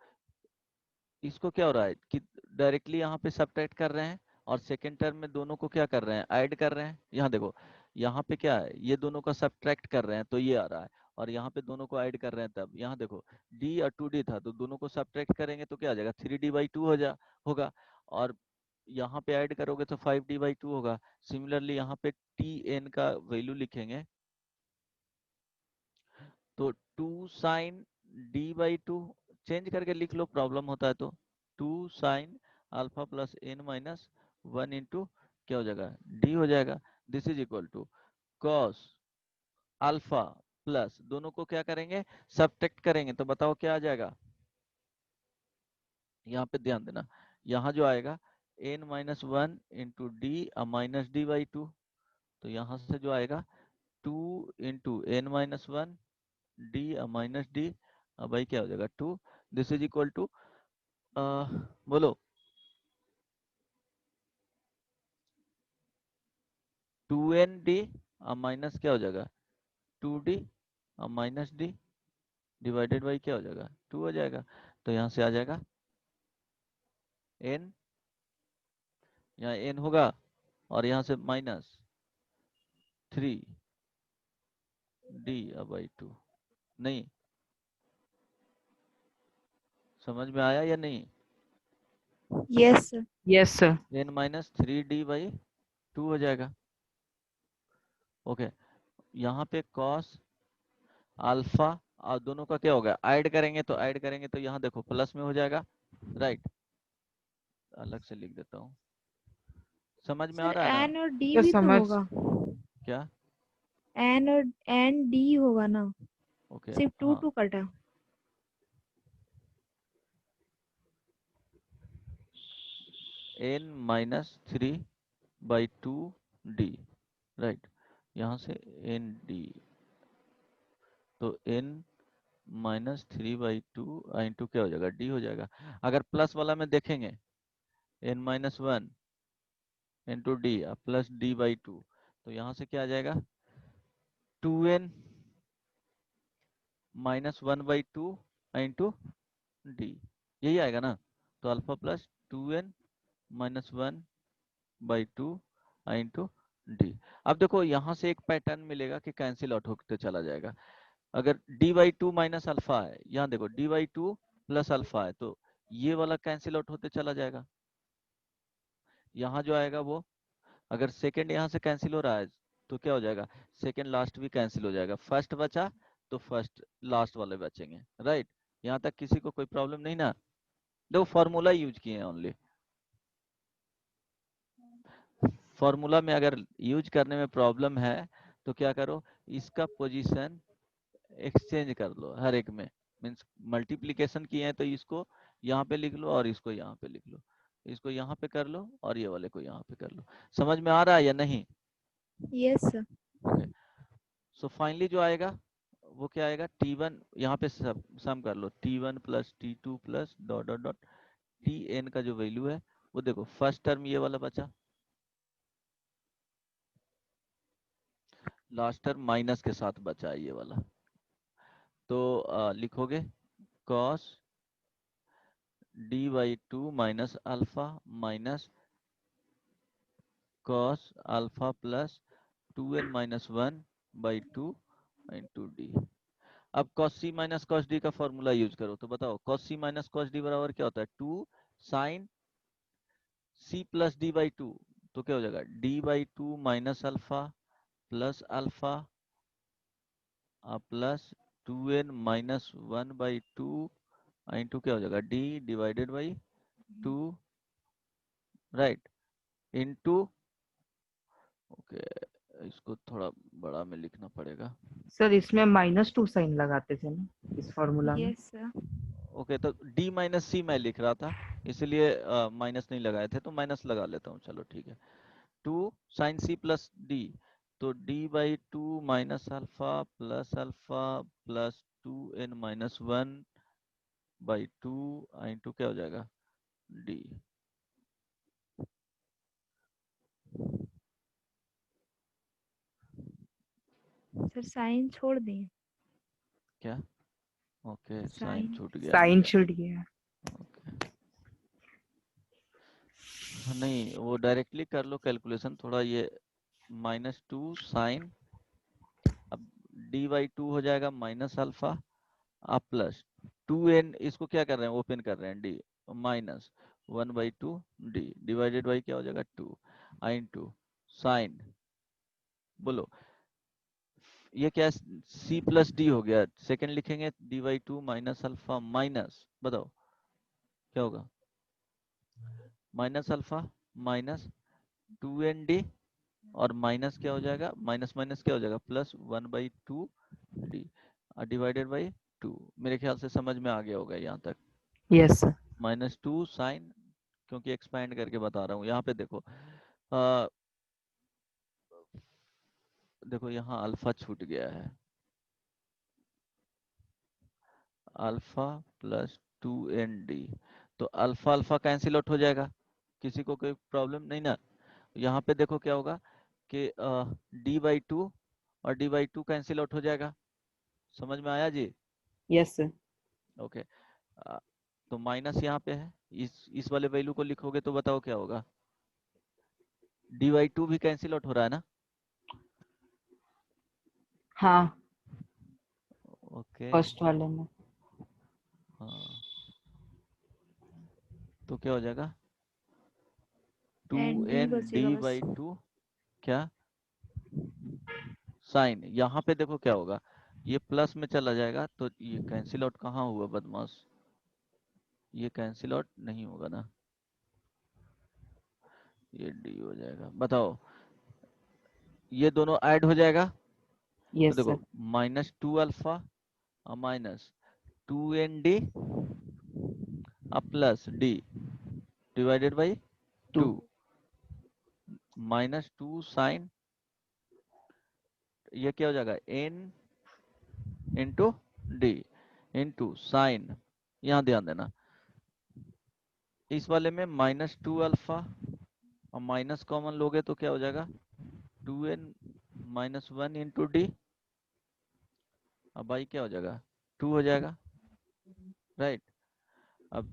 S2: इसको क्या हो रहा है कि डायरेक्टली यहाँ पे सब्ट्रैक्ट कर रहे हैं और सेकेंड टर्म में दोनों को क्या कर रहे हैं, ऐड कर रहे हैं। यहाँ देखो यहाँ पे क्या है, ये दोनों का सब्ट्रैक्ट कर रहे हैं तो ये आ रहा है, और यहाँ पे दोनों को ऐड कर रहे हैं तब यहाँ देखो d और 2d था तो दोनों को सब्ट्रैक्ट करेंगे तो क्या आ जाएगा 3d बाई 2 होगा, और यहाँ पे ऐड करोगे तो 5d बाई 2 होगा। सिमिलरली यहाँ पे tn का वैल्यू लिखेंगे तो 2 साइन d बाई 2, चेंज करके लिख लो प्रॉब्लम होता है तो 2 sine alpha plus n minus 1 into क्या हो जाएगा d हो जाएगा। This is equal to cos alpha plus, दोनों को क्या करेंगे सब्ट्रैक्ट करेंगे तो बताओ क्या आ जाएगा। यहाँ पे ध्यान देना, यहाँ जो आएगा n minus 1 into D minus d by 2, तो यहाँ से जो आएगा 2 into n minus 1 D minus D, भाई क्या हो जाएगा 2। दिस इज इक्वल टू बोलो 2n d माइनस क्या हो जाएगा 2d minus d divided by क्या हो जाएगा 2 हो जाएगा। तो यहाँ से आ जाएगा n, यहाँ n होगा और यहाँ से माइनस 3d बाई 2। नहीं समझ में आया या नहीं,
S1: yes sir.
S3: Yes sir.
S2: n minus 3d by 2 हो जाएगा। ओके, यहाँ पे cos अल्फा और दोनों का क्या होगा ऐड करेंगे तो यहाँ देखो प्लस में हो जाएगा, राइट। अलग से लिख देता हूँ, समझ में आ
S1: सर
S2: रहा है ना।
S1: एन और डी
S3: सर
S1: भी तो
S3: समझ।
S1: होगा।
S2: क्या,
S1: एन और एन डी होगा ना,
S2: ओके
S1: सिर्फ 2
S2: हाँ
S1: 2 कटा।
S2: n minus 3 by 2 d, right. यहाँ से n d, तो n माइनस 3 बाई 2 इंटू क्या हो जाएगा d हो जाएगा। अगर प्लस वाला में देखेंगे n minus 1 into D plus d by 2, तो यहाँ से क्या आ जाएगा 2n minus 1 by 2 into D, यही आएगा ना। तो alpha plus 2n minus 1 by 2 into D. अब देखो यहाँ से एक पैटर्न मिलेगा कि कैंसिल आउट होते चला जाएगा। अगर dy2 माइनस अल्फा है, यहाँ देखो dy2 प्लस अल्फा है, तो ये वाला कैंसिल आउट होते चला जाएगा। यहाँ जो आएगा वो, अगर सेकंड यहाँ से कैंसिल हो रहा है तो क्या हो जाएगा, सेकंड लास्ट भी कैंसिल हो जाएगा। फर्स्ट बचा तो फर्स्ट लास्ट वाले बचेंगे, राइट। यहाँ तक किसी को कोई प्रॉब्लम नहीं ना? देखो फॉर्मूला यूज किए हैं ओनली। फॉर्मूला में अगर यूज करने में प्रॉब्लम है तो क्या करो, इसका पोजीशन एक्सचेंज कर लो हर एक में। मीन्स मल्टीप्लीकेशन किए हैं तो इसको यहाँ पे लिख लो और इसको यहाँ पे लिख लो, इसको यहाँ पे कर लो और ये वाले को यहाँ पे कर लो। समझ में आ रहा है या नहीं?
S1: Yes sir.
S2: Okay, so finally जो आएगा वो क्या आएगा, t1 यहाँ पे सम कर लो, t1 plus t2 plus dot dot dot tn का जो वैल्यू है वो देखो, फर्स्ट टर्म ये वाला बचा, लास्ट टर्म माइनस के साथ बचा है ये वाला। तो लिखोगे cos dy2 minus alpha minus cos alpha plus 2n minus 1 by 2 into D. अब cos c minus cos d का फॉर्मूला यूज करो, तो बताओ cos c minus cos d बराबर क्या होता है, 2 sine c plus d by 2। तो क्या हो जाएगा, d by 2 minus alpha plus alpha plus 2n minus 1 by 2 into क्या हो जाएगा, d divided by 2, right, into, okay इसको थोड़ा बड़ा में लिखना पड़ेगा।
S3: सर इसमें -2 साइन लगाते थे ना इस फॉर्मूला में?
S1: Yes sir.
S2: ओके, तो d माइनस सी मैं लिख रहा था इसलिए माइनस नहीं लगाए थे, तो माइनस लगा लेता हूँ, चलो ठीक है। 2 साइन सी प्लस डी, तो d by 2 minus alpha plus 2n minus 1 by 2 into क्या हो जाएगा, d।
S1: सर साइन छोड़ दें।
S2: क्या? ओके, साइन
S1: साइन
S2: छूट गया।
S3: साइन छूट गया।
S2: ओके, नहीं वो डायरेक्टली कर लो कैलकुलेशन, थोड़ा ये -2 साइन, अब डी बाई 2 हो जाएगा माइनस अल्फा आप प्लस 2n, इसको क्या कर रहे हैं, ओपन कर रहे हैं, D minus 1 by 2 D divided by क्या हो जाएगा 2 इंटू साइन, बोलो ये क्या है, c प्लस डी हो गया, सेकंड लिखेंगे D by 2 minus alpha minus, बताओ क्या होगा, माइनस अल्फा माइनस 2nd और माइनस क्या हो जाएगा, माइनस माइनस क्या हो जाएगा, plus 1 by 2 D divided by 2। मेरे ख्याल से समझ में आ गया होगा यहाँ तक।
S3: Yes sir.
S2: -2 साइन, क्योंकि एक्सपैंड करके बता रहा हूँ, यहाँ पे देखो देखो यहाँ अल्फा छूट गया है, अल्फा प्लस 2nd, तो अल्फा अल्फा कैंसिल आउट हो जाएगा, किसी को कोई प्रॉब्लम नहीं ना? यहाँ पे देखो क्या होगा कि d बाई 2 और d बाई 2 कैंसिल आउट हो जाएगा, समझ में आया जी?
S3: Yes sir.
S2: ओके, तो माइनस यहाँ पे है, इस वाले वैल्यू को लिखोगे तो बताओ क्या होगा, डी बाई 2 भी कैंसिल आउट हो रहा है ना?
S3: हाँ,
S2: ओके,
S3: फर्स्ट वाले में।
S2: हाँ तो क्या हो जाएगा,
S1: एंड डी
S2: 2n
S1: बचेगा
S2: डी
S1: बस।
S2: बाई 2 क्या साइन, यहाँ पे देखो क्या होगा, ये प्लस में चला जाएगा तो ये कैंसिल आउट कहाँ हुआ बदमाश, ये कैंसिल आउट नहीं होगा ना, ये डी हो जाएगा, बताओ ये दोनों ऐड हो जाएगा, तो
S3: यस
S2: देखो
S3: सर।
S2: -2 अल्फा और minus 2nd plus d divided by 2
S3: 2।
S2: -2 sine, ये क्या हो जाएगा, n into d into sine, यहाँ ध्यान देना इस वाले में -2 अल्फा और माइनस कॉमन लोगे तो क्या हो जाएगा, 2n माइनस 1 इंटू डी, अब भाई क्या हो जाएगा, 2 हो जाएगा, राइट। अब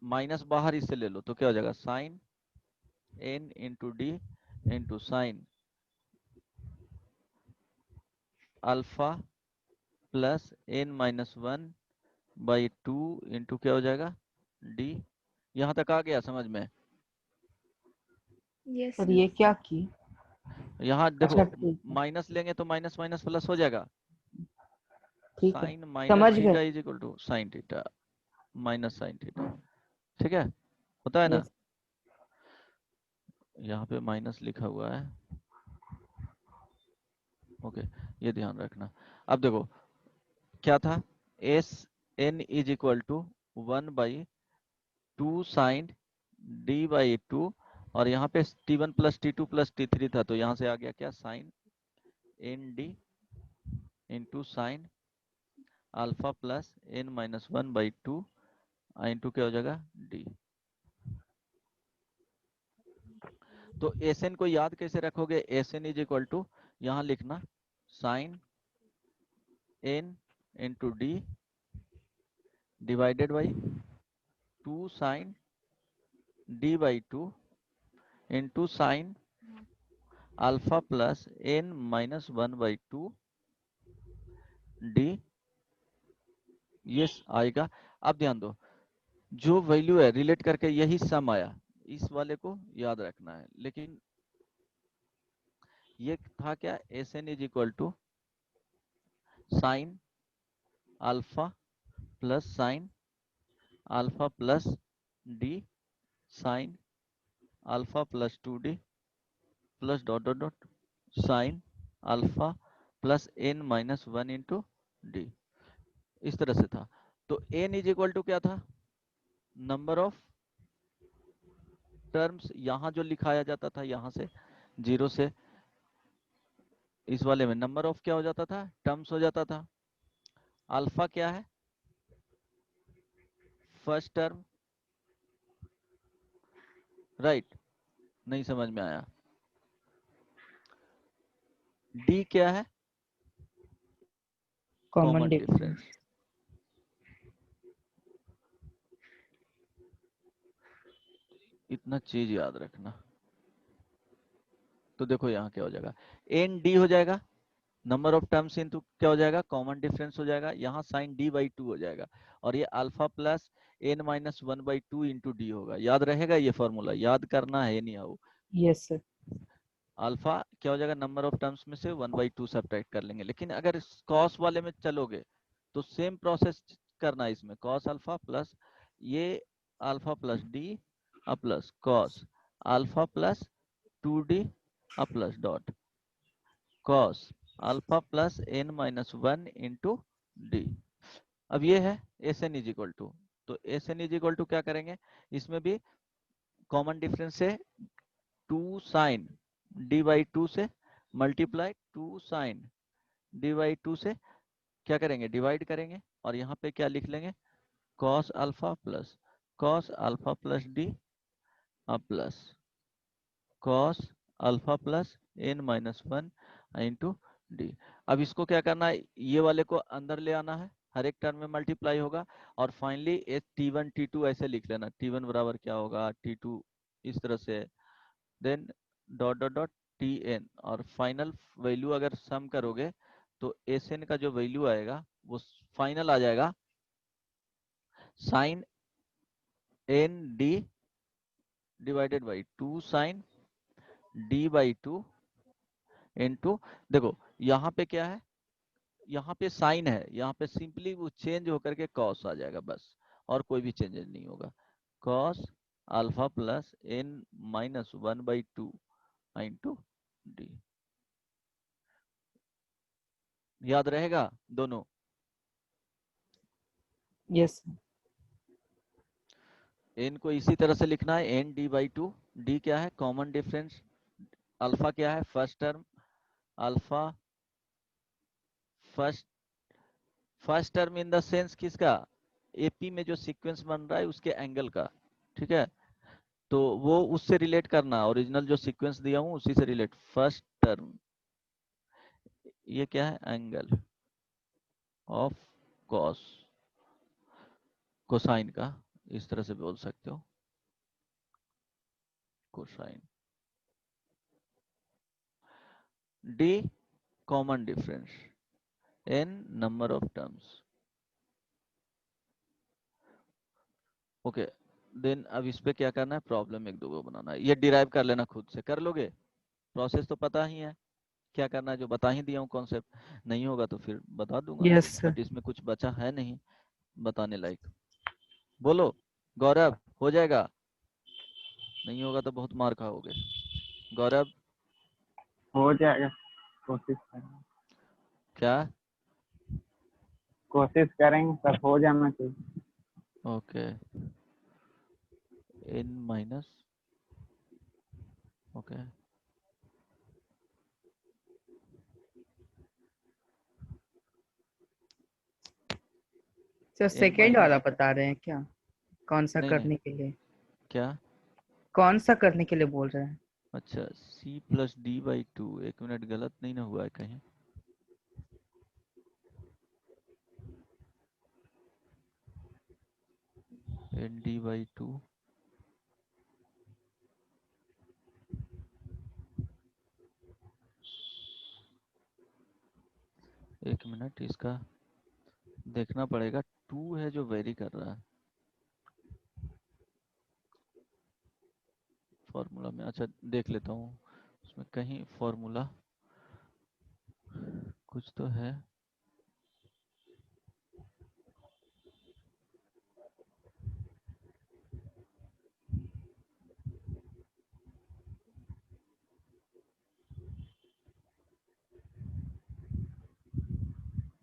S2: माइनस बाहर इससे ले लो तो क्या हो जाएगा, sine n into d into sine alpha plus n-1/2 into क्या हो जाएगा d। यहाँ तक आ गया समझ में?
S1: यस
S3: सर ये क्या की?
S2: यहाँ देखो
S3: अच्छा ठीक है,
S2: माइनस लेंगे तो माइनस माइनस प्लस हो जाएगा।
S3: ठीक है,
S2: साइन माइनस
S3: समझ
S2: थीटा
S3: गए।
S2: Is equal to sine theta minus sine theta. ठीक है, होता है ना?
S3: यस
S2: यहाँ पे माइनस लिखा हुआ है, ओके, ये ध्यान रखना। अब देखो क्या था, s n is equal to 1/2 sine d/2, और यहाँ पे t1 plus t2 plus t3 था, तो यहाँ से आ गया क्या, sine n d into sine alpha plus n-1/2 into क्या हो जाएगा d। तो एस एन को याद कैसे रखोगे, s n is equal to यहाँ लिखना sine n into d divided by 2 sine d/2 into sine alpha plus n-1/2 d. ये आएगा। अब ध्यान दो, जो वैल्यू है रिलेट करके यही सम आया, इस वाले को याद रखना है। लेकिन ये था क्या, s n is equal to sine alpha plus sine alpha plus d sine alpha plus 2d plus dot dot dot sine alpha plus n-1 into d. इस तरह से था। तो n इज इक्वल टू क्या था, नंबर ऑफ टर्म्स, यहां जो लिखाया जाता था यहां से 0 से, इस वाले में नंबर ऑफ क्या हो जाता था, टर्म्स हो जाता था। अल्फा क्या है, फर्स्ट टर्म, राइट, नहीं समझ में आया। डी क्या है,
S3: कॉमन
S2: कॉमन
S3: डिफरेंस।
S2: डिफरेंस। इतना चीज याद रखना। तो देखो यहाँ क्या हो जाएगा, एन डी हो जाएगा, नंबर ऑफ टर्म्स इंटू क्या हो जाएगा, कॉमन डिफरेंस हो जाएगा, यहाँ साइन d/2 हो जाएगा, और ये alpha plus n-1/2 into D होगा। याद रहेगा ये फॉर्मूला, याद करना है नहीं आओ।
S3: Yes sir.
S2: अल्फा क्या हो जाएगा, नंबर ऑफ टर्म्स में से 1/2 सब्ट्रैक्ट कर लेंगे। लेकिन अगर कॉस वाले में चलोगे तो सेम प्रोसेस करना है इसमें, कॉस अल्फा प्लस ये alpha plus d plus cos alpha plus 2d plus dot cos alpha plus n-1 into D. अब ये है S n is equal to, तो S n is equal to क्या करेंगे, इसमें भी कॉमन डिफरेंस से 2 साइन d/2 से मल्टीप्लाई 2 साइन d/2 से क्या करेंगे, डिवाइड करेंगे, और यहाँ पे क्या लिख लेंगे, cos alpha plus d plus cos alpha plus n-1 into D. अब इसको क्या करना है, ये वाले को अंदर ले आना है, हर एक टर्म में मल्टीप्लाई होगा, और फाइनली t1 t2 ऐसे लिख लेना, t1 बराबर क्या होगा t2, इस तरह से, then dot dot dot tn, और फाइनल वैल्यू अगर सम करोगे तो sn का जो वैल्यू आएगा वो फाइनल आ जाएगा sine n d divided by 2 sine d/2 into, देखो यहाँ पे क्या है, यहाँ पे साइन है, यहाँ पे सिंपली वो चेंज होकर के कॉस आ जाएगा बस, और कोई भी चेंजेस नहीं होगा। Cos alpha plus n-1/2 into D. याद रहेगा दोनों?
S3: यस
S2: n को इसी तरह से लिखना है, n d/2, d क्या है, कॉमन डिफरेंस, अल्फा क्या है, first term, alpha first term in the sense किसका, एपी में जो सीक्वेंस बन रहा है उसके एंगल का, ठीक है, तो वो उससे रिलेट करना, ओरिजिनल जो सीक्वेंस दिया हूं उसी से रिलेट। फर्स्ट टर्म ये क्या है, एंगल ऑफ कॉस, कोसाइन का, इस तरह से बोल सकते हो, cosine. D common difference, n number of terms. Okay then अब इस पे क्या करना है, प्रॉब्लम एक दो को बनाना है, ये डिराइव कर लेना खुद से, कर लोगे, प्रोसेस तो पता ही है क्या करना है, जो बता ही दिया हूँ कॉन्सेप्ट, नहीं होगा तो फिर बता दूंगा,
S3: यस सर।
S2: बट इसमें कुछ बचा है नहीं बताने लायक। बोलो गौरव, हो जाएगा? नहीं होगा तो बहुत मार खाओगे। गौरव
S4: हो जाएगा, कोशिश करेंगे।
S2: क्या?
S4: कोशिश करेंगे सर, हो जाना चाहिए।
S2: Okay n minus, okay
S3: sir
S2: n
S3: second
S2: minus,
S3: वाला बता रहे हैं क्या? कौन सा
S2: नहीं
S3: करने के लिए?
S2: क्या?
S3: कौन सा करने के लिए बोल रहे हैं?
S2: अच्छा c plus D by to, एक मिनट गलत नहीं ना हुआ है कहीं? एन डी बाई टू, एक मिनट इसका देखना पड़ेगा, टू है जो वेरी कर रहा है फॉर्मूला में। अच्छा देख लेता हूँ उसमें कहीं फॉर्मूला कुछ तो है।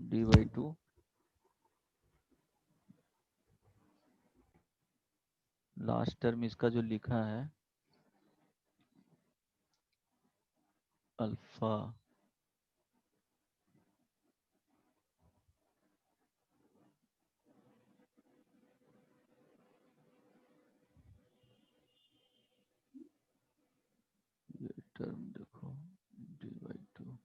S2: D by to last term इसका जो लिखा है अल्फा, ये टर्म देखो डी बाई टू,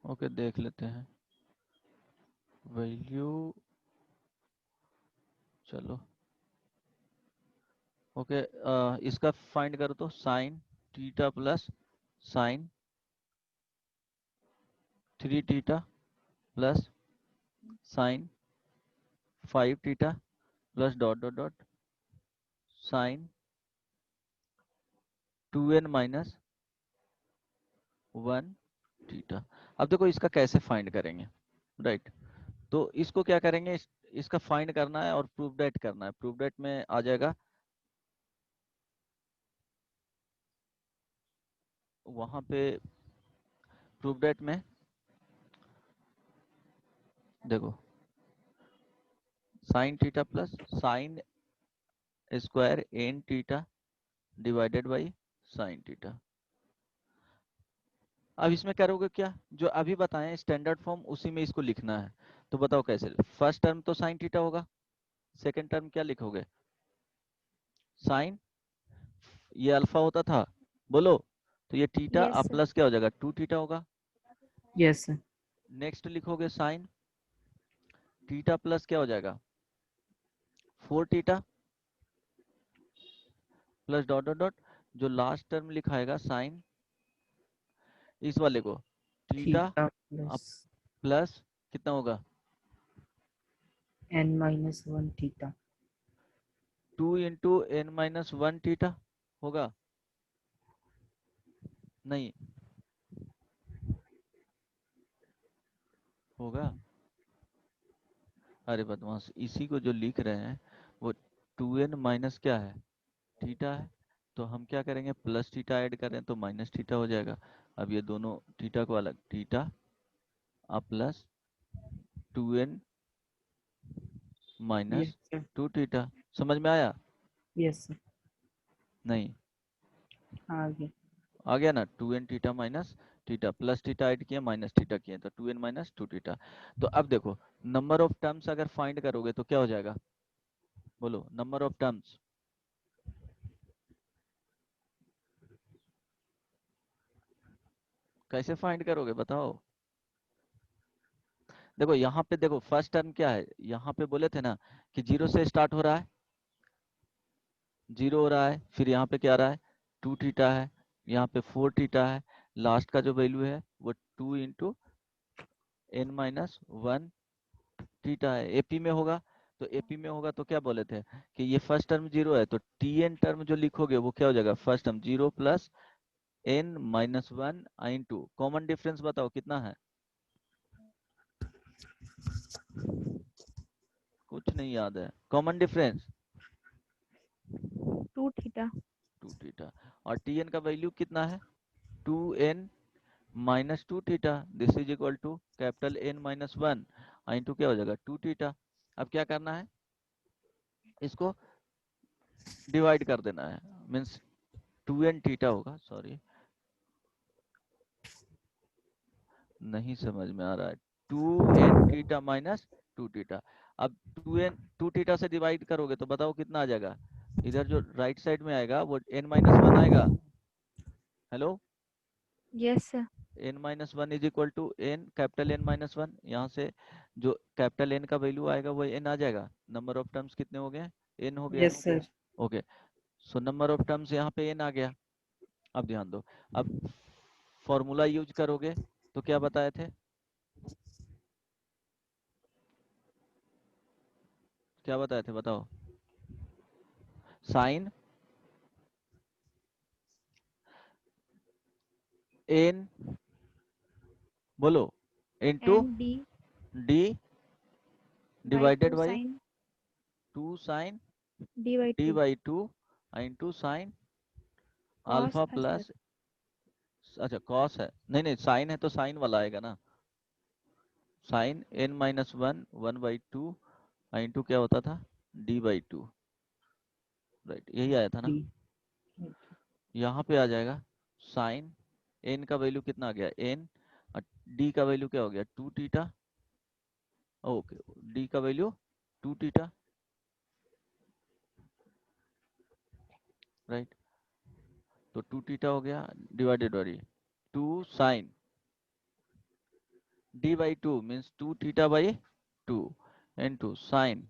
S2: ओके देख लेते हैं वैल्यू, चलो ओके इसका फाइंड करो तो sine theta plus sine three theta plus sine five theta plus dot dot dot sine two n minus one theta. अब देखो इसका कैसे फाइंड करेंगे, राइट? तो इसको क्या करेंगे, इसका फाइंड करना है और प्रूफ डेट करना है। प्रूफ डेट में आ जाएगा वहां पे, प्रूफ डेट में देखो sine theta plus sine square n theta divided by sine theta. अब इसमें करोगे क्या, जो अभी बताएं स्टैंडर्ड फॉर्म उसी में इसको लिखना है। तो बताओ कैसे, फर्स्ट टर्म तो साइन थीटा होगा, सेकंड टर्म क्या लिखोगे, साइन, ये अल्फा होता था, बोलो, तो ये थीटा
S1: यस
S2: अब
S1: सर।
S2: प्लस क्या हो जाएगा, टू थीटा होगा।
S3: Yes sir.
S2: नेक्स्ट लिखोगे साइन थीटा प्लस क्या हो जाएगा, four theta plus dot dot dot, जो लास्ट टर्म लिखाएगा साइन इस वाले को थीटा
S3: थीटा प्लस
S2: प्लस कितना होगा,
S3: n minus one theta.
S2: Two into n minus one theta होगा, नहीं होगा, अरे बदमाश, इसी को जो लिख रहे हैं वो टू एन माइनस क्या है, थीटा है, तो हम क्या करेंगे प्लस थीटा ऐड करें तो माइनस थीटा हो जाएगा। अब ये दोनों थीटा को अलग, थीटा अब plus two n minus
S3: yes sir.
S2: Two theta, समझ में आया?
S3: Yes sir.
S2: नहीं
S3: आगे।
S2: आ गया ना, two n theta minus theta, plus theta add किया माइनस थीटा किया तो two n minus two theta. तो अब देखो नंबर ऑफ टर्म्स अगर फाइंड करोगे तो क्या हो जाएगा, बोलो नंबर ऑफ टर्म्स, कैसे फाइंड करोगे बताओ। देखो यहाँ पे देखो फर्स्ट टर्म क्या है, यहाँ पे बोले थे ना कि 0 से स्टार्ट हो रहा है, 0 हो रहा है, फिर यहाँ पे क्या आ रहा है 2 थीटा है, यहाँ पे 4 थीटा है, लास्ट का जो वैल्यू है वो 2 इंटू n माइनस 1 थीटा है। एपी में होगा तो एपी में होगा तो क्या बोले थे कि ये फर्स्ट टर्म 0 है तो टीएन टर्म जो लिखोगे वो क्या हो जाएगा, first term 0 plus n minus 1 into common difference बताओ कितना है, कुछ नहीं याद है कॉमन डिफरेंस
S1: 2 थीटा
S2: 2 थीटा, और टीएन का वैल्यू कितना है 2n minus 2 theta, this is equal to capital N minus 1 into क्या हो जाएगा 2 थीटा। अब क्या करना है, इसको डिवाइड कर देना है, मीन्स 2n थीटा होगा, सॉरी नहीं समझ में आ रहा है, 2n थीटा माइनस 2 थीटा। अब 2 थीटा से डिवाइड करोगे तो बताओ कितना आ जाएगा, इधर जो राइट साइड में आएगा वो n माइनस 1 आएगा, hello
S1: yes sir
S2: n minus 1 is equal to n capital N minus 1, यहाँ से जो कैपिटल N का वैल्यू आएगा वो n आ जाएगा। नंबर ऑफ टर्म्स कितने हो गए, n हो गया,
S3: yes sir.
S2: Okay. So number of terms यहाँ पे n आ गया। अब ध्यान दो, अब फॉर्मूला यूज करोगे तो क्या बताए थे, क्या बताए थे बताओ, साइन n बोलो into
S1: n d
S2: d
S1: by
S2: divided
S1: 2
S2: by
S1: sine
S2: 2 sine
S1: D by
S2: d
S1: 2
S2: by 2 into sine
S1: cos
S2: alpha
S1: था सर।
S2: प्लस, अच्छा कॉस है, नहीं नहीं साइन है तो साइन वाला आएगा ना, sine n minus 1 1 by 2 into क्या होता था d बाई 2, राइट यही आया था ना। यहाँ पे आ जाएगा साइन n का वैल्यू कितना आ गया n, और d का वैल्यू क्या हो गया 2 थीटा, ओके d का वैल्यू 2 थीटा, राइट। तो 2 थीटा हो गया divided by 2 sign d by 2 means 2 theta by 2 into sine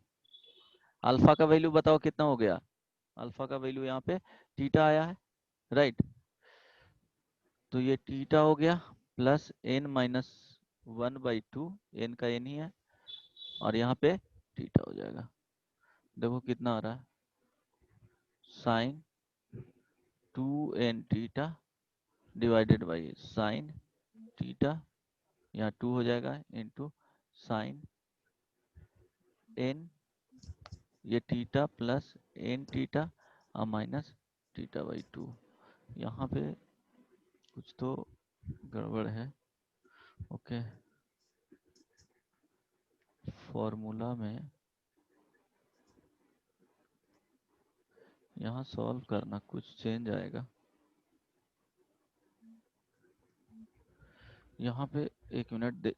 S2: alpha का वैल्यू बताओ कितना हो गया, अल्फा का वैल्यू यहाँ पे थीटा आया है, राइट। तो ये थीटा हो गया plus n minus 1 by 2, n का n ही है, और यहाँ पे थीटा हो जाएगा। देखो कितना आ रहा है sine 2n theta divided by sine theta, यहाँ 2 हो जाएगा इंटू साइन n, ये थीटा प्लस n थीटा और माइनस थीटा बाई 2। यहाँ पे कुछ तो गड़बड़ है, ओके। फॉर्मूला में यहाँ सॉल्व करना कुछ चेंज आएगा, यहाँ पे एक मिनट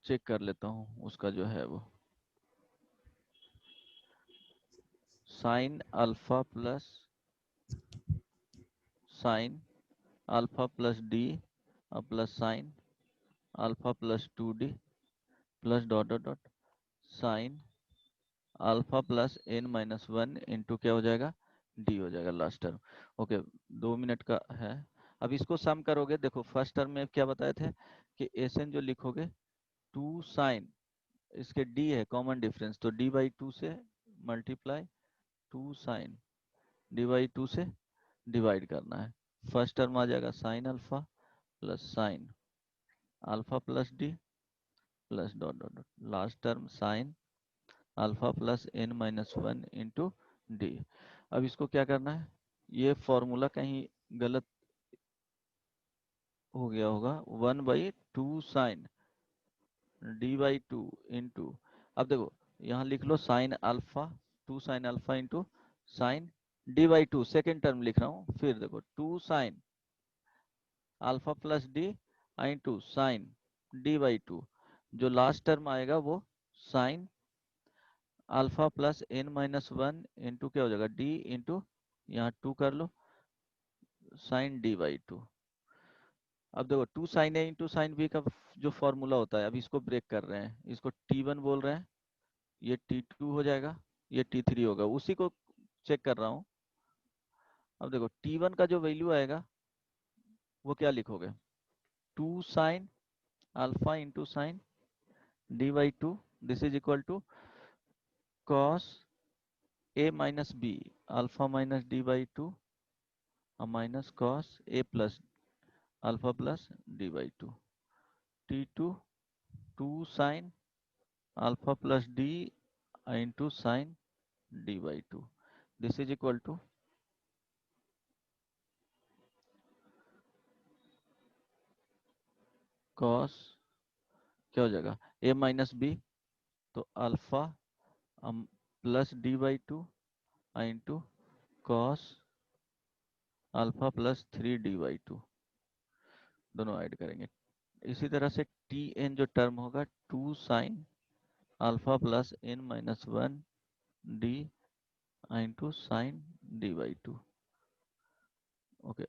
S2: चेक कर लेता हूँ उसका जो है वो sine alpha plus sine alpha plus d और plus sine alpha plus 2d plus dot dot dot sine alpha plus n minus 1 into क्या हो जाएगा d हो जाएगा लास्ट टर्म, ओके 2 मिनट का है। अब इसको सम करोगे, देखो फर्स्ट टर्म में क्या बताए थे कि एसएन जो लिखोगे 2 साइन, इसके d है कॉमन डिफरेंस तो d बाई 2 से मल्टीप्लाई 2 साइन d बाई 2 से डिवाइड करना है। फर्स्ट टर्म आ जाएगा sign alpha plus sine alpha plus d plus dot dot dot last term sign alpha plus n minus 1 into D. अब इसको क्या करना है, ये फॉर्मूला कहीं गलत हो गया होगा, 1 by 2 sine D by 2 into, अब देखो यहाँ लिख लो sine alpha 2 sine alpha into sine D by 2, second term लिख रहा हूँ, फिर देखो 2 sine alpha plus d into sine D by 2, जो लास्ट टर्म आएगा वो sine alpha plus n minus 1 into क्या हो जाएगा d इंटू यहाँ 2 कर लो साइन d बाई 2, अब देखो 2 sin A into sine b का जो फॉर्मूला होता है, अब इसको ब्रेक कर रहे हैं, इसको T1 बोल रहे हैं, ये T2 हो जाएगा, ये T3 होगा, उसी को चेक कर रहा हूँ। अब देखो T1 का जो वैल्यू आएगा वो क्या लिखोगे, 2 sin alpha into sine D by two, this is equal to cos A minus b alpha minus d by two minus cos A plus alpha plus D by two, T2 2 sin alpha plus d into sine D by two, this is equal to cos क्या हो जाएगा A minus b, तो alpha plus D by two into cos alpha plus 3 d by two, दोनों add करेंगे। इसी तरह से T N जो टर्म होगा 2 sine alpha plus n minus 1 d into sine D by two, okay,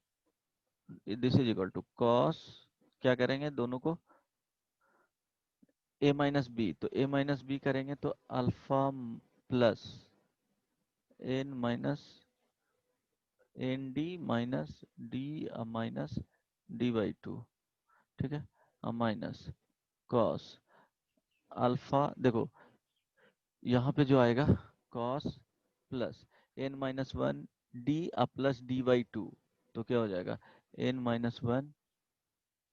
S2: this is equal to cos, क्या करेंगे दोनों को a माइनस बी, तो a माइनस बी करेंगे तो alpha plus n minus n d minus d minus d by two, ठीक है, minus cos alpha, देखो यहाँ पे जो आएगा cos plus n minus one d plus D by two, तो क्या हो जाएगा एन माइनस वन,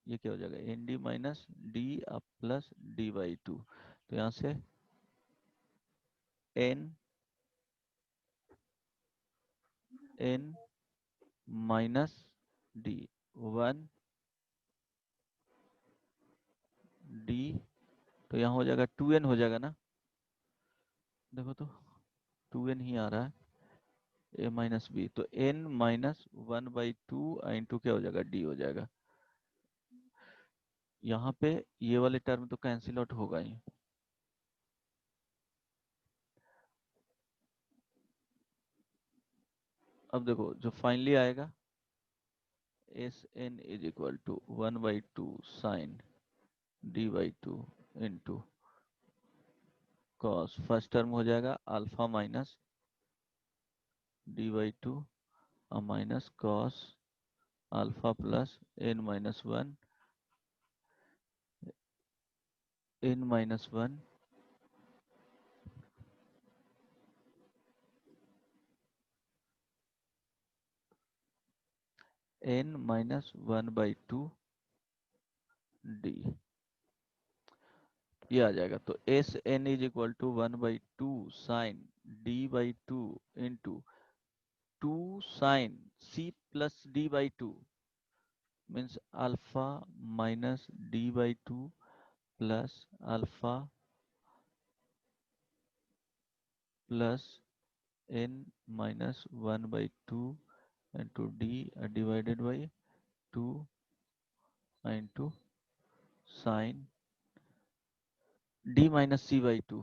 S2: ये क्या हो जाएगा n d minus d plus D by two, तो यहाँ से n n minus d one d, तो यहाँ हो जाएगा 2n हो जाएगा ना, देखो तो 2n ही आ रहा है, ए माइनस बी, तो एन माइनस 1/2 इंटू क्या हो जाएगा डी हो जाएगा। यहाँ पे ये वाले टर्म तो कैंसिल आउट होगा ही। अब देखो जो फाइनली आएगा s n is equal to 1/2 sine D by two into cos, first term हो जाएगा alpha minus d by two minus cos alpha plus n minus one n minus one n minus 1/2 d, ये आ जाएगा। तो S n is equal to 1/2 sine D by two into 2 sine c plus D by two, means alpha minus d by two plus alpha plus n minus 1/2 into d divided by 2 into sine d minus c by two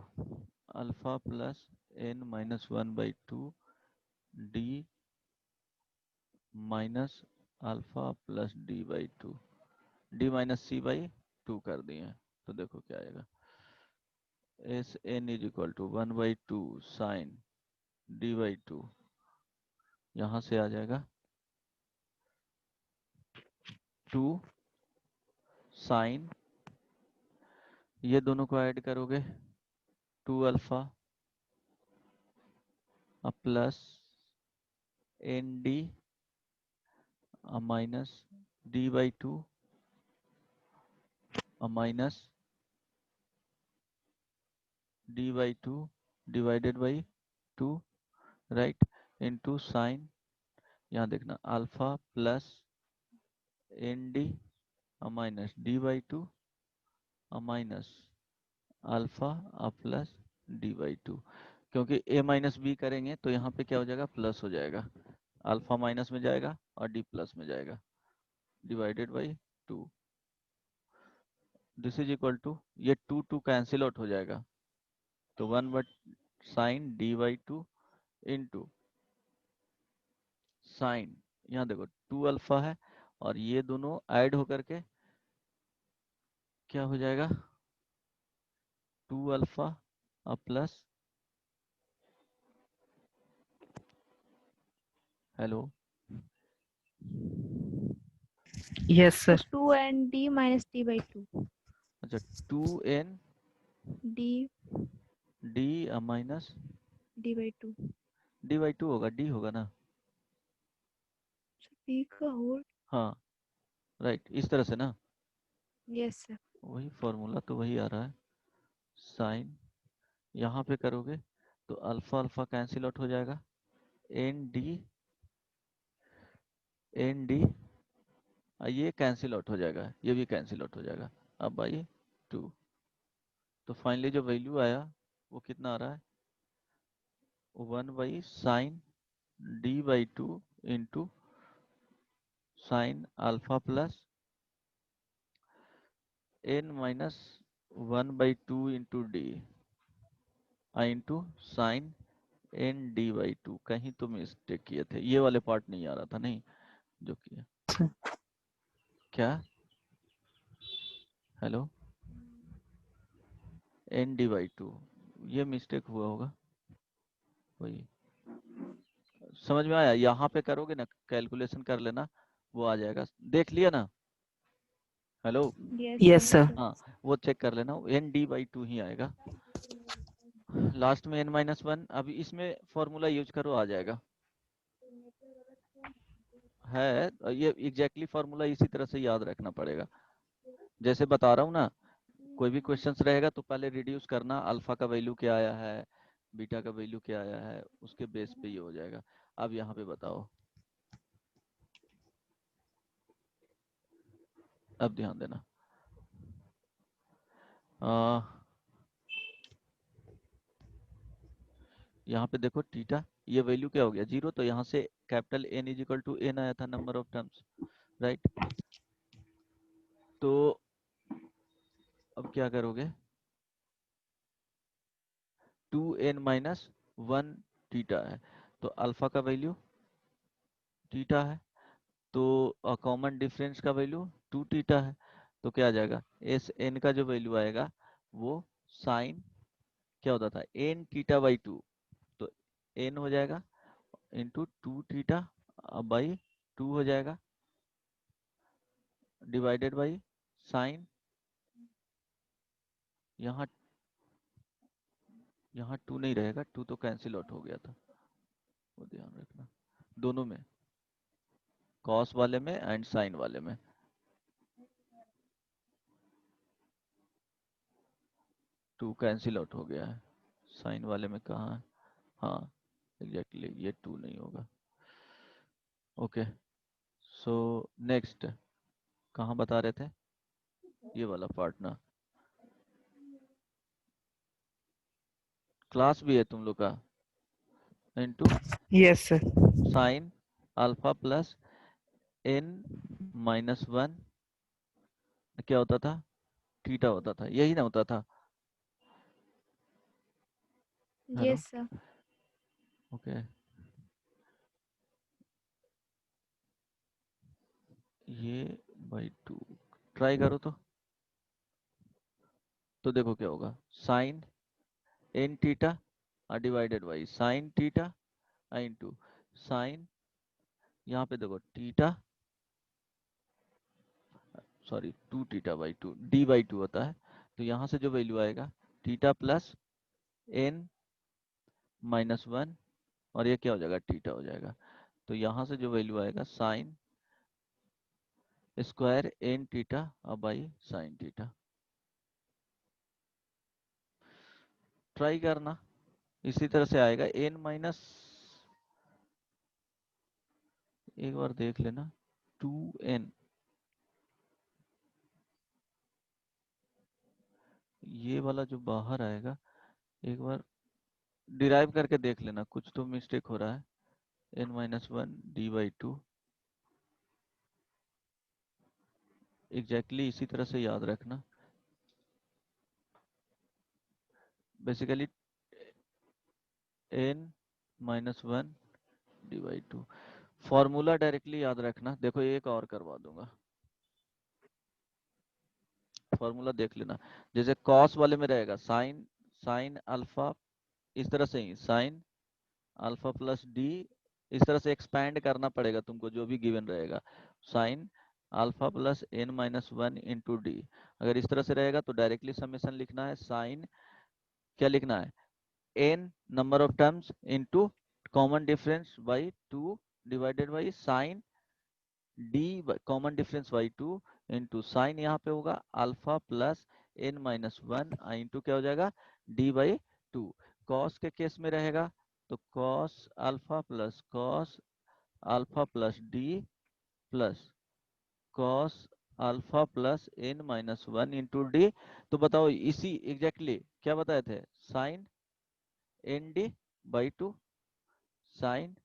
S2: alpha plus n minus 1/2 d minus alpha plus D by two, d minus c by two कर दिए, तो देखो क्या आएगा s n is equal to 1/2 sine D by two, यहाँ से आ जाएगा 2 साइन, ये दोनों को ऐड करोगे 2 alpha plus n d minus d by two minus d by two divided by 2, right, into sine, यहाँ देखना alpha plus n d minus d by two minus alpha plus D by two, क्योंकि a minus b करेंगे तो यहाँ पे क्या हो जाएगा प्लस हो जाएगा, अल्फा माइनस में जाएगा और डी प्लस में जाएगा, divided by 2, this is equal to, ये 2 कैंसिल आउट हो जाएगा, तो 1 sine D by two into sine, यहाँ देखो 2 अल्फा है और ये दोनों ऐड होकर के क्या हो जाएगा 2 अल्फा प्लस हेलो
S3: यस
S1: तो
S3: sir
S1: 2nd minus d by 2
S2: अच्छा 2n
S1: d
S2: d minus
S1: d by 2
S2: d by 2 होगा d होगा ना
S1: d का होल
S2: हाँ राइट इस तरह से ना
S1: यस सर
S2: वही फॉर्मूला तो वही आ रहा है साइन यहाँ पे करोगे तो अल्फा अल्फा कैंसिल आउट हो जाएगा एन डी ये कैंसिल आउट हो जाएगा ये भी कैंसिल आउट हो जाएगा अब भाई 2 तो फाइनली जो वैल्यू आया वो कितना आ रहा है 1/sin d by 2 into sine alpha plus n minus 1/2 into d into sine n d by 2 कहीं तो मिस्टेक किए थे ये वाले पार्ट नहीं आ रहा था नहीं जो किया क्या हेलो n d बाई 2 ये मिस्टेक हुआ होगा वही समझ में आया यहाँ पे करोगे ना कैलकुलेशन कर लेना वो आ जाएगा देख लिया ना हेलो
S3: यस सर
S2: हाँ वो चेक कर लेना एन डी बाई 2 ही आएगा लास्ट में n-1 अभी इसमें फॉर्मूला यूज करो आ जाएगा है ये एग्जैक्टली फॉर्मूला इसी तरह से याद रखना पड़ेगा जैसे बता रहा हूँ ना कोई भी क्वेश्चंस रहेगा तो पहले रिड्यूस करना अल्फा का वैल्यू क्या आया है बीटा का वैल्यू क्या आया है उसके बेस पे ये हो जाएगा अब यहाँ पे बताओ अब ध्यान देना यहाँ पे देखो थीटा ये वैल्यू क्या हो गया 0 तो यहाँ से capital N is equal to n आया था नंबर ऑफ टर्म्स राइट तो अब क्या करोगे 2n माइनस 1 थीटा है तो अल्फा का वैल्यू थीटा है तो कॉमन डिफरेंस का वैल्यू 2 थीटा है तो क्या आ जाएगा एस एन का जो वैल्यू आएगा वो साइन क्या होता था n थीटा बाई 2 तो n हो जाएगा इंटू 2 थीटा बाई 2 हो जाएगा डिवाइडेड बाई साइन यहाँ यहाँ 2 नहीं रहेगा 2 तो कैंसिल आउट हो गया था वो ध्यान रखना दोनों में कॉस वाले में एंड साइन वाले में 2 कैंसिल आउट हो गया है साइन वाले में कहाँ है हाँ एग्जैक्टली ये 2 नहीं होगा ओके सो नेक्स्ट कहाँ बता रहे थे ये वाला पार्ट ना क्लास भी है तुम लोग का into
S3: yes sir
S2: sign alpha plus n-1 क्या होता था थीटा होता था यही ना होता था हेलो
S1: यस सर
S2: ओके ये बाई 2 ट्राई करो तो देखो क्या होगा sine n theta divided by sine theta into sine यहाँ पे देखो theta sorry 2 theta by 2 d by 2 होता है तो यहाँ से जो वैल्यू आएगा थीटा प्लस n-1 और ये क्या हो जाएगा थीटा हो जाएगा तो यहाँ से जो वैल्यू आएगा sine square n theta by sine theta try करना इसी तरह से आएगा n- एक बार देख लेना 2n ये वाला जो बाहर आएगा एक बार डिराइव करके देख लेना कुछ तो मिस्टेक हो रहा है n-1 d बाई 2 एग्जैक्टली इसी तरह से याद रखना basically n-1 d by 2 formula directly याद रखना। देखो एक और करवा दूंगा, फॉर्मूला देख लेना। जैसे कॉस वाले में रहेगा साइन, साइन अल्फा, इस तरह से ही साइन अल्फा प्लस डी, इस तरह से एक्सपैंड करना पड़ेगा तुमको जो भी गिवन रहेगा। Sine alpha plus n minus one into d, अगर इस तरह से रहेगा तो डायरेक्टली समेशन लिखना है। साइन क्या लिखना है, n number of terms into common difference by 2 divided by sine d common difference by 2 into sine यहाँ पे होगा alpha plus n minus one into क्या हो जाएगा डी बाई 2। कॉस के केस में रहेगा तो cos alpha plus d plus cos alpha plus n minus one into d. तो बताओ इसी एग्जैक्टली क्या बताए थे, sine n d by 2 sine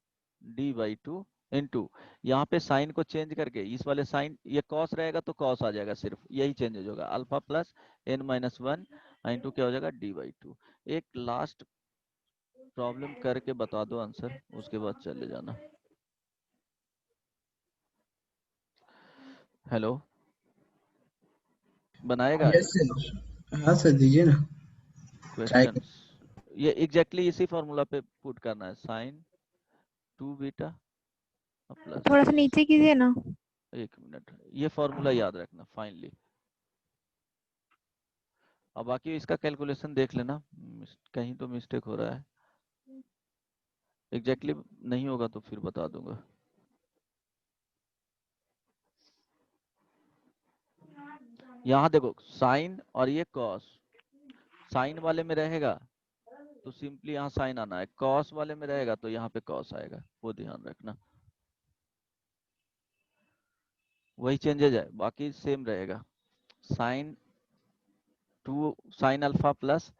S2: D by 2 into यहाँ पे साइन को चेंज करके इस वाले साइन, ये कॉस रहेगा तो कॉस आ जाएगा, सिर्फ यही चेंज होगा alpha plus n minus one into क्या हो जाएगा डी बाई 2। एक लास्ट प्रॉब्लम करके बता दो आंसर, उसके बाद चले जाना। हेलो, बनाएगा
S5: यस सर, हाँ सर दीजिए ना। Try
S2: questions? ये एग्जैक्टली इसी फॉर्मूला पे पुट करना है, साइन 2 बीटा प्लस,
S1: थोड़ा सा नीचे कीजिए ना।
S2: एक मिनट, ये फॉर्मूला याद रखना फाइनली। अब बाकी इसका कैलकुलेशन देख लेना, कहीं तो मिस्टेक हो रहा है, एग्जैक्टली नहीं होगा तो फिर बता दूंगा। यहाँ देखो साइन और ये कॉस, साइन वाले में रहेगा तो सिंपली यहाँ साइन आना है, कॉस वाले में रहेगा तो यहाँ पे कॉस आएगा, वो ध्यान रखना। वही चेंजेज है, बाकी सेम रहेगा। Sine 2 sine alpha plus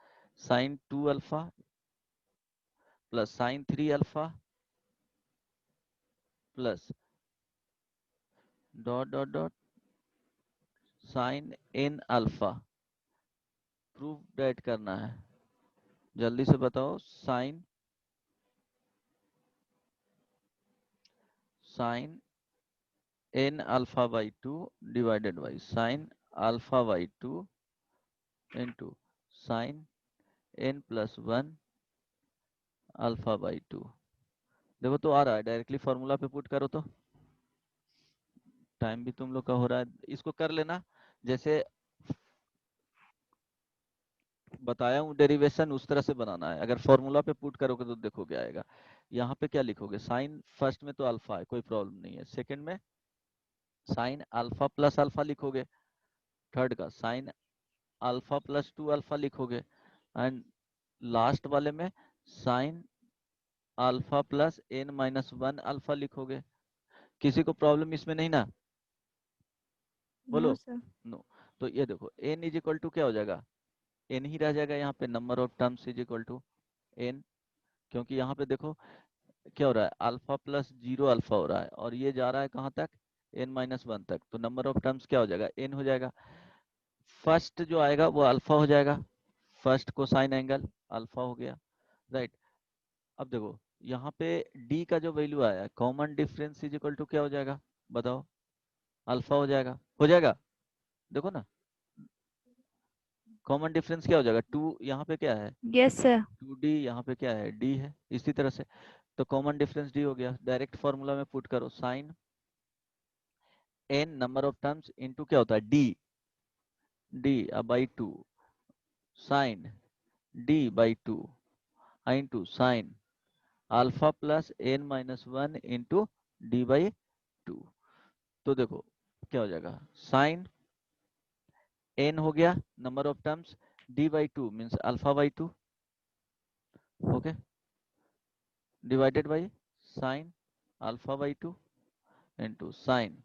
S2: sine 2 alpha plus sine 3 alpha plus dot dot dot sine n alpha. Proof that करना है, जल्दी से बताओ। Sine sine n alpha by 2 divided by sine alpha by 2 into sine n plus one alpha by 2। देखो तो आ रहा है, directly formula पे पुट करो तो टाइम भी तुम लोग का हो रहा है, इसको कर लेना जैसे बताया हूँ, डेरिवेशन उस तरह से बनाना है। अगर फॉर्मूला पे पुट करोगे तो देखो क्या आएगा। यहाँ पे क्या लिखोगे, साइन फर्स्ट में तो अल्फा है, कोई प्रॉब्लम नहीं है। सेकंड में साइन अल्फा प्लस अल्फा लिखोगे, थर्ड का साइन अल्फा प्लस 2 अल्फा लिखोगे, एंड लास्ट वाले में sine alpha plus n minus one alpha लिखोगे। किसी को प्रॉब्लम इसमें नहीं ना, बोलो
S1: नो सर।
S2: नो। तो ये देखो एन इज इक्वल टू क्या हो जाएगा, एन ही रह जाएगा यहाँ पे, number of terms is equal to n, क्योंकि यहाँ पे देखो क्या हो रहा है, अल्फा प्लस 0 अल्फा हो रहा है और ये जा रहा है कहाँ तक, एन माइनस वन तक, तो नंबर ऑफ टर्म्स क्या हो जाएगा, एन हो जाएगा। फर्स्ट जो आएगा वो अल्फा हो जाएगा, फर्स्ट कोसाइन एंगल अल्फा हो गया, राइट। अब देखो यहाँ पे डी का जो वैल्यू आया, common difference is equal to क्या हो जाएगा, बताओ, अल्फा हो जाएगा। देखो ना कॉमन डिफरेंस क्या हो जाएगा, 2 यहाँ पे क्या है
S1: यस सर।
S2: 2d, यहाँ पे क्या है d है, इसी तरह से तो कॉमन डिफरेंस d हो गया। डायरेक्ट फॉर्मूला में पुट करो, sine n number of terms into क्या होता है d by 2 sign d by 2 into sine alpha plus n minus one into d by 2। तो देखो क्या हो जाएगा, साइन n हो गया number of terms, d by 2 means alpha by 2, okay, divided by sine alpha by 2 into sine,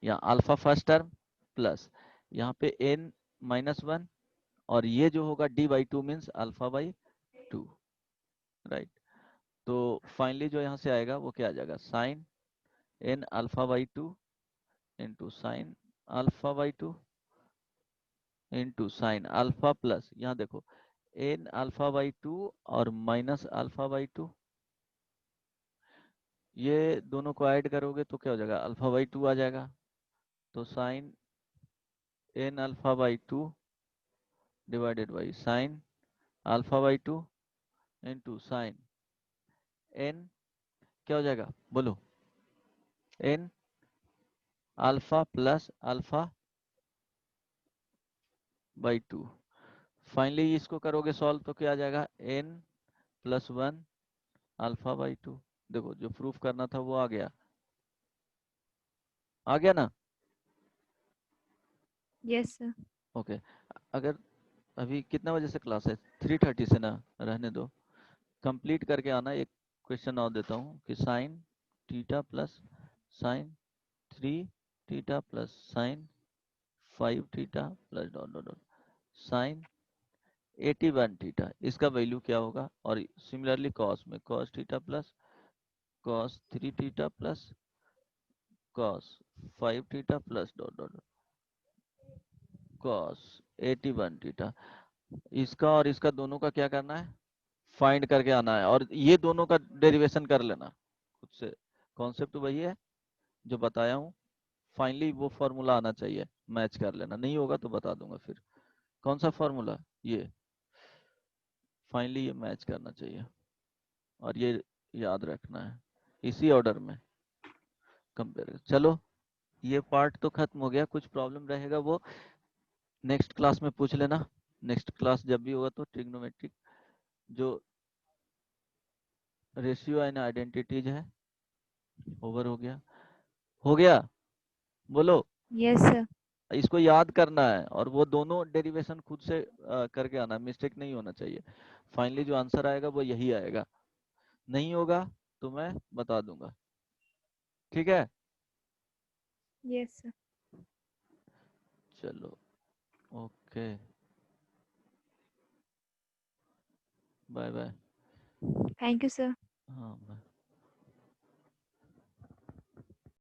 S2: यहाँ alpha first term plus यहाँ पे n माइनस वन, और ये जो होगा d by 2 means alpha by 2, right. तो फाइनली जो यहाँ से आएगा वो क्या आ जाएगा, sine n alpha by 2 into sine alpha by 2 into sine alpha plus, यहाँ देखो n अल्फा बाई 2 और माइनस अल्फा बाई 2 ये दोनों को ऐड करोगे तो क्या हो जाएगा, अल्फा बाई 2 आ जाएगा। तो sine n alpha by 2 divided by sine alpha by 2 into sine n क्या हो जाएगा बोलो, n alpha plus alpha by 2। Finally इसको करोगे सॉल्व तो क्या आ जाएगा, n प्लस 1 अल्फा बाई 2। देखो जो प्रूफ करना था वो आ गया ना।
S1: Yes sir.
S2: ओके अगर अभी कितना बजे से क्लास है, 3:30 से ना, रहने दो, कंप्लीट करके आना। एक क्वेश्चन और देता हूँ कि sine theta plus sine 3 theta plus sine 5 theta plus dot dot dot sine 81 theta, इसका वैल्यू क्या होगा। और सिमिलरली कॉस में cos theta plus cos 3 theta plus cos 5 theta plus dot dot cos 81 theta. इसका और इसका दोनों का क्या करना है, फाइंड करके आना है। और ये दोनों का डेरिवेशन कर लेना खुद से। कॉन्सेप्ट वही है जो बताया हूँ। फाइनली वो फॉर्मूला आना चाहिए, मैच कर लेना, नहीं होगा तो बता दूंगा फिर। कौन सा फॉर्मूला, ये फाइनली ये मैच करना चाहिए और ये याद रखना है, इसी ऑर्डर में कंपेयर। चलो ये पार्ट तो खत्म हो गया। कुछ प्रॉब्लम रहेगा वो नेक्स्ट क्लास में पूछ लेना। नेक्स्ट क्लास जब भी होगा तो ट्रिग्नोमेट्रिक जो रेशियो एंड आइडेंटिटीज है, ओवर हो गया बोलो।
S1: Yes sir.
S2: इसको याद करना है और वो दोनों डेरिवेशन खुद से करके आना है, मिस्टेक नहीं होना चाहिए। फाइनली जो आंसर आएगा वो यही आएगा, नहीं होगा तो मैं बता दूंगा, ठीक है।
S1: Yes sir.
S2: चलो okay, bye bye.
S1: Thank you sir.
S2: हाँ।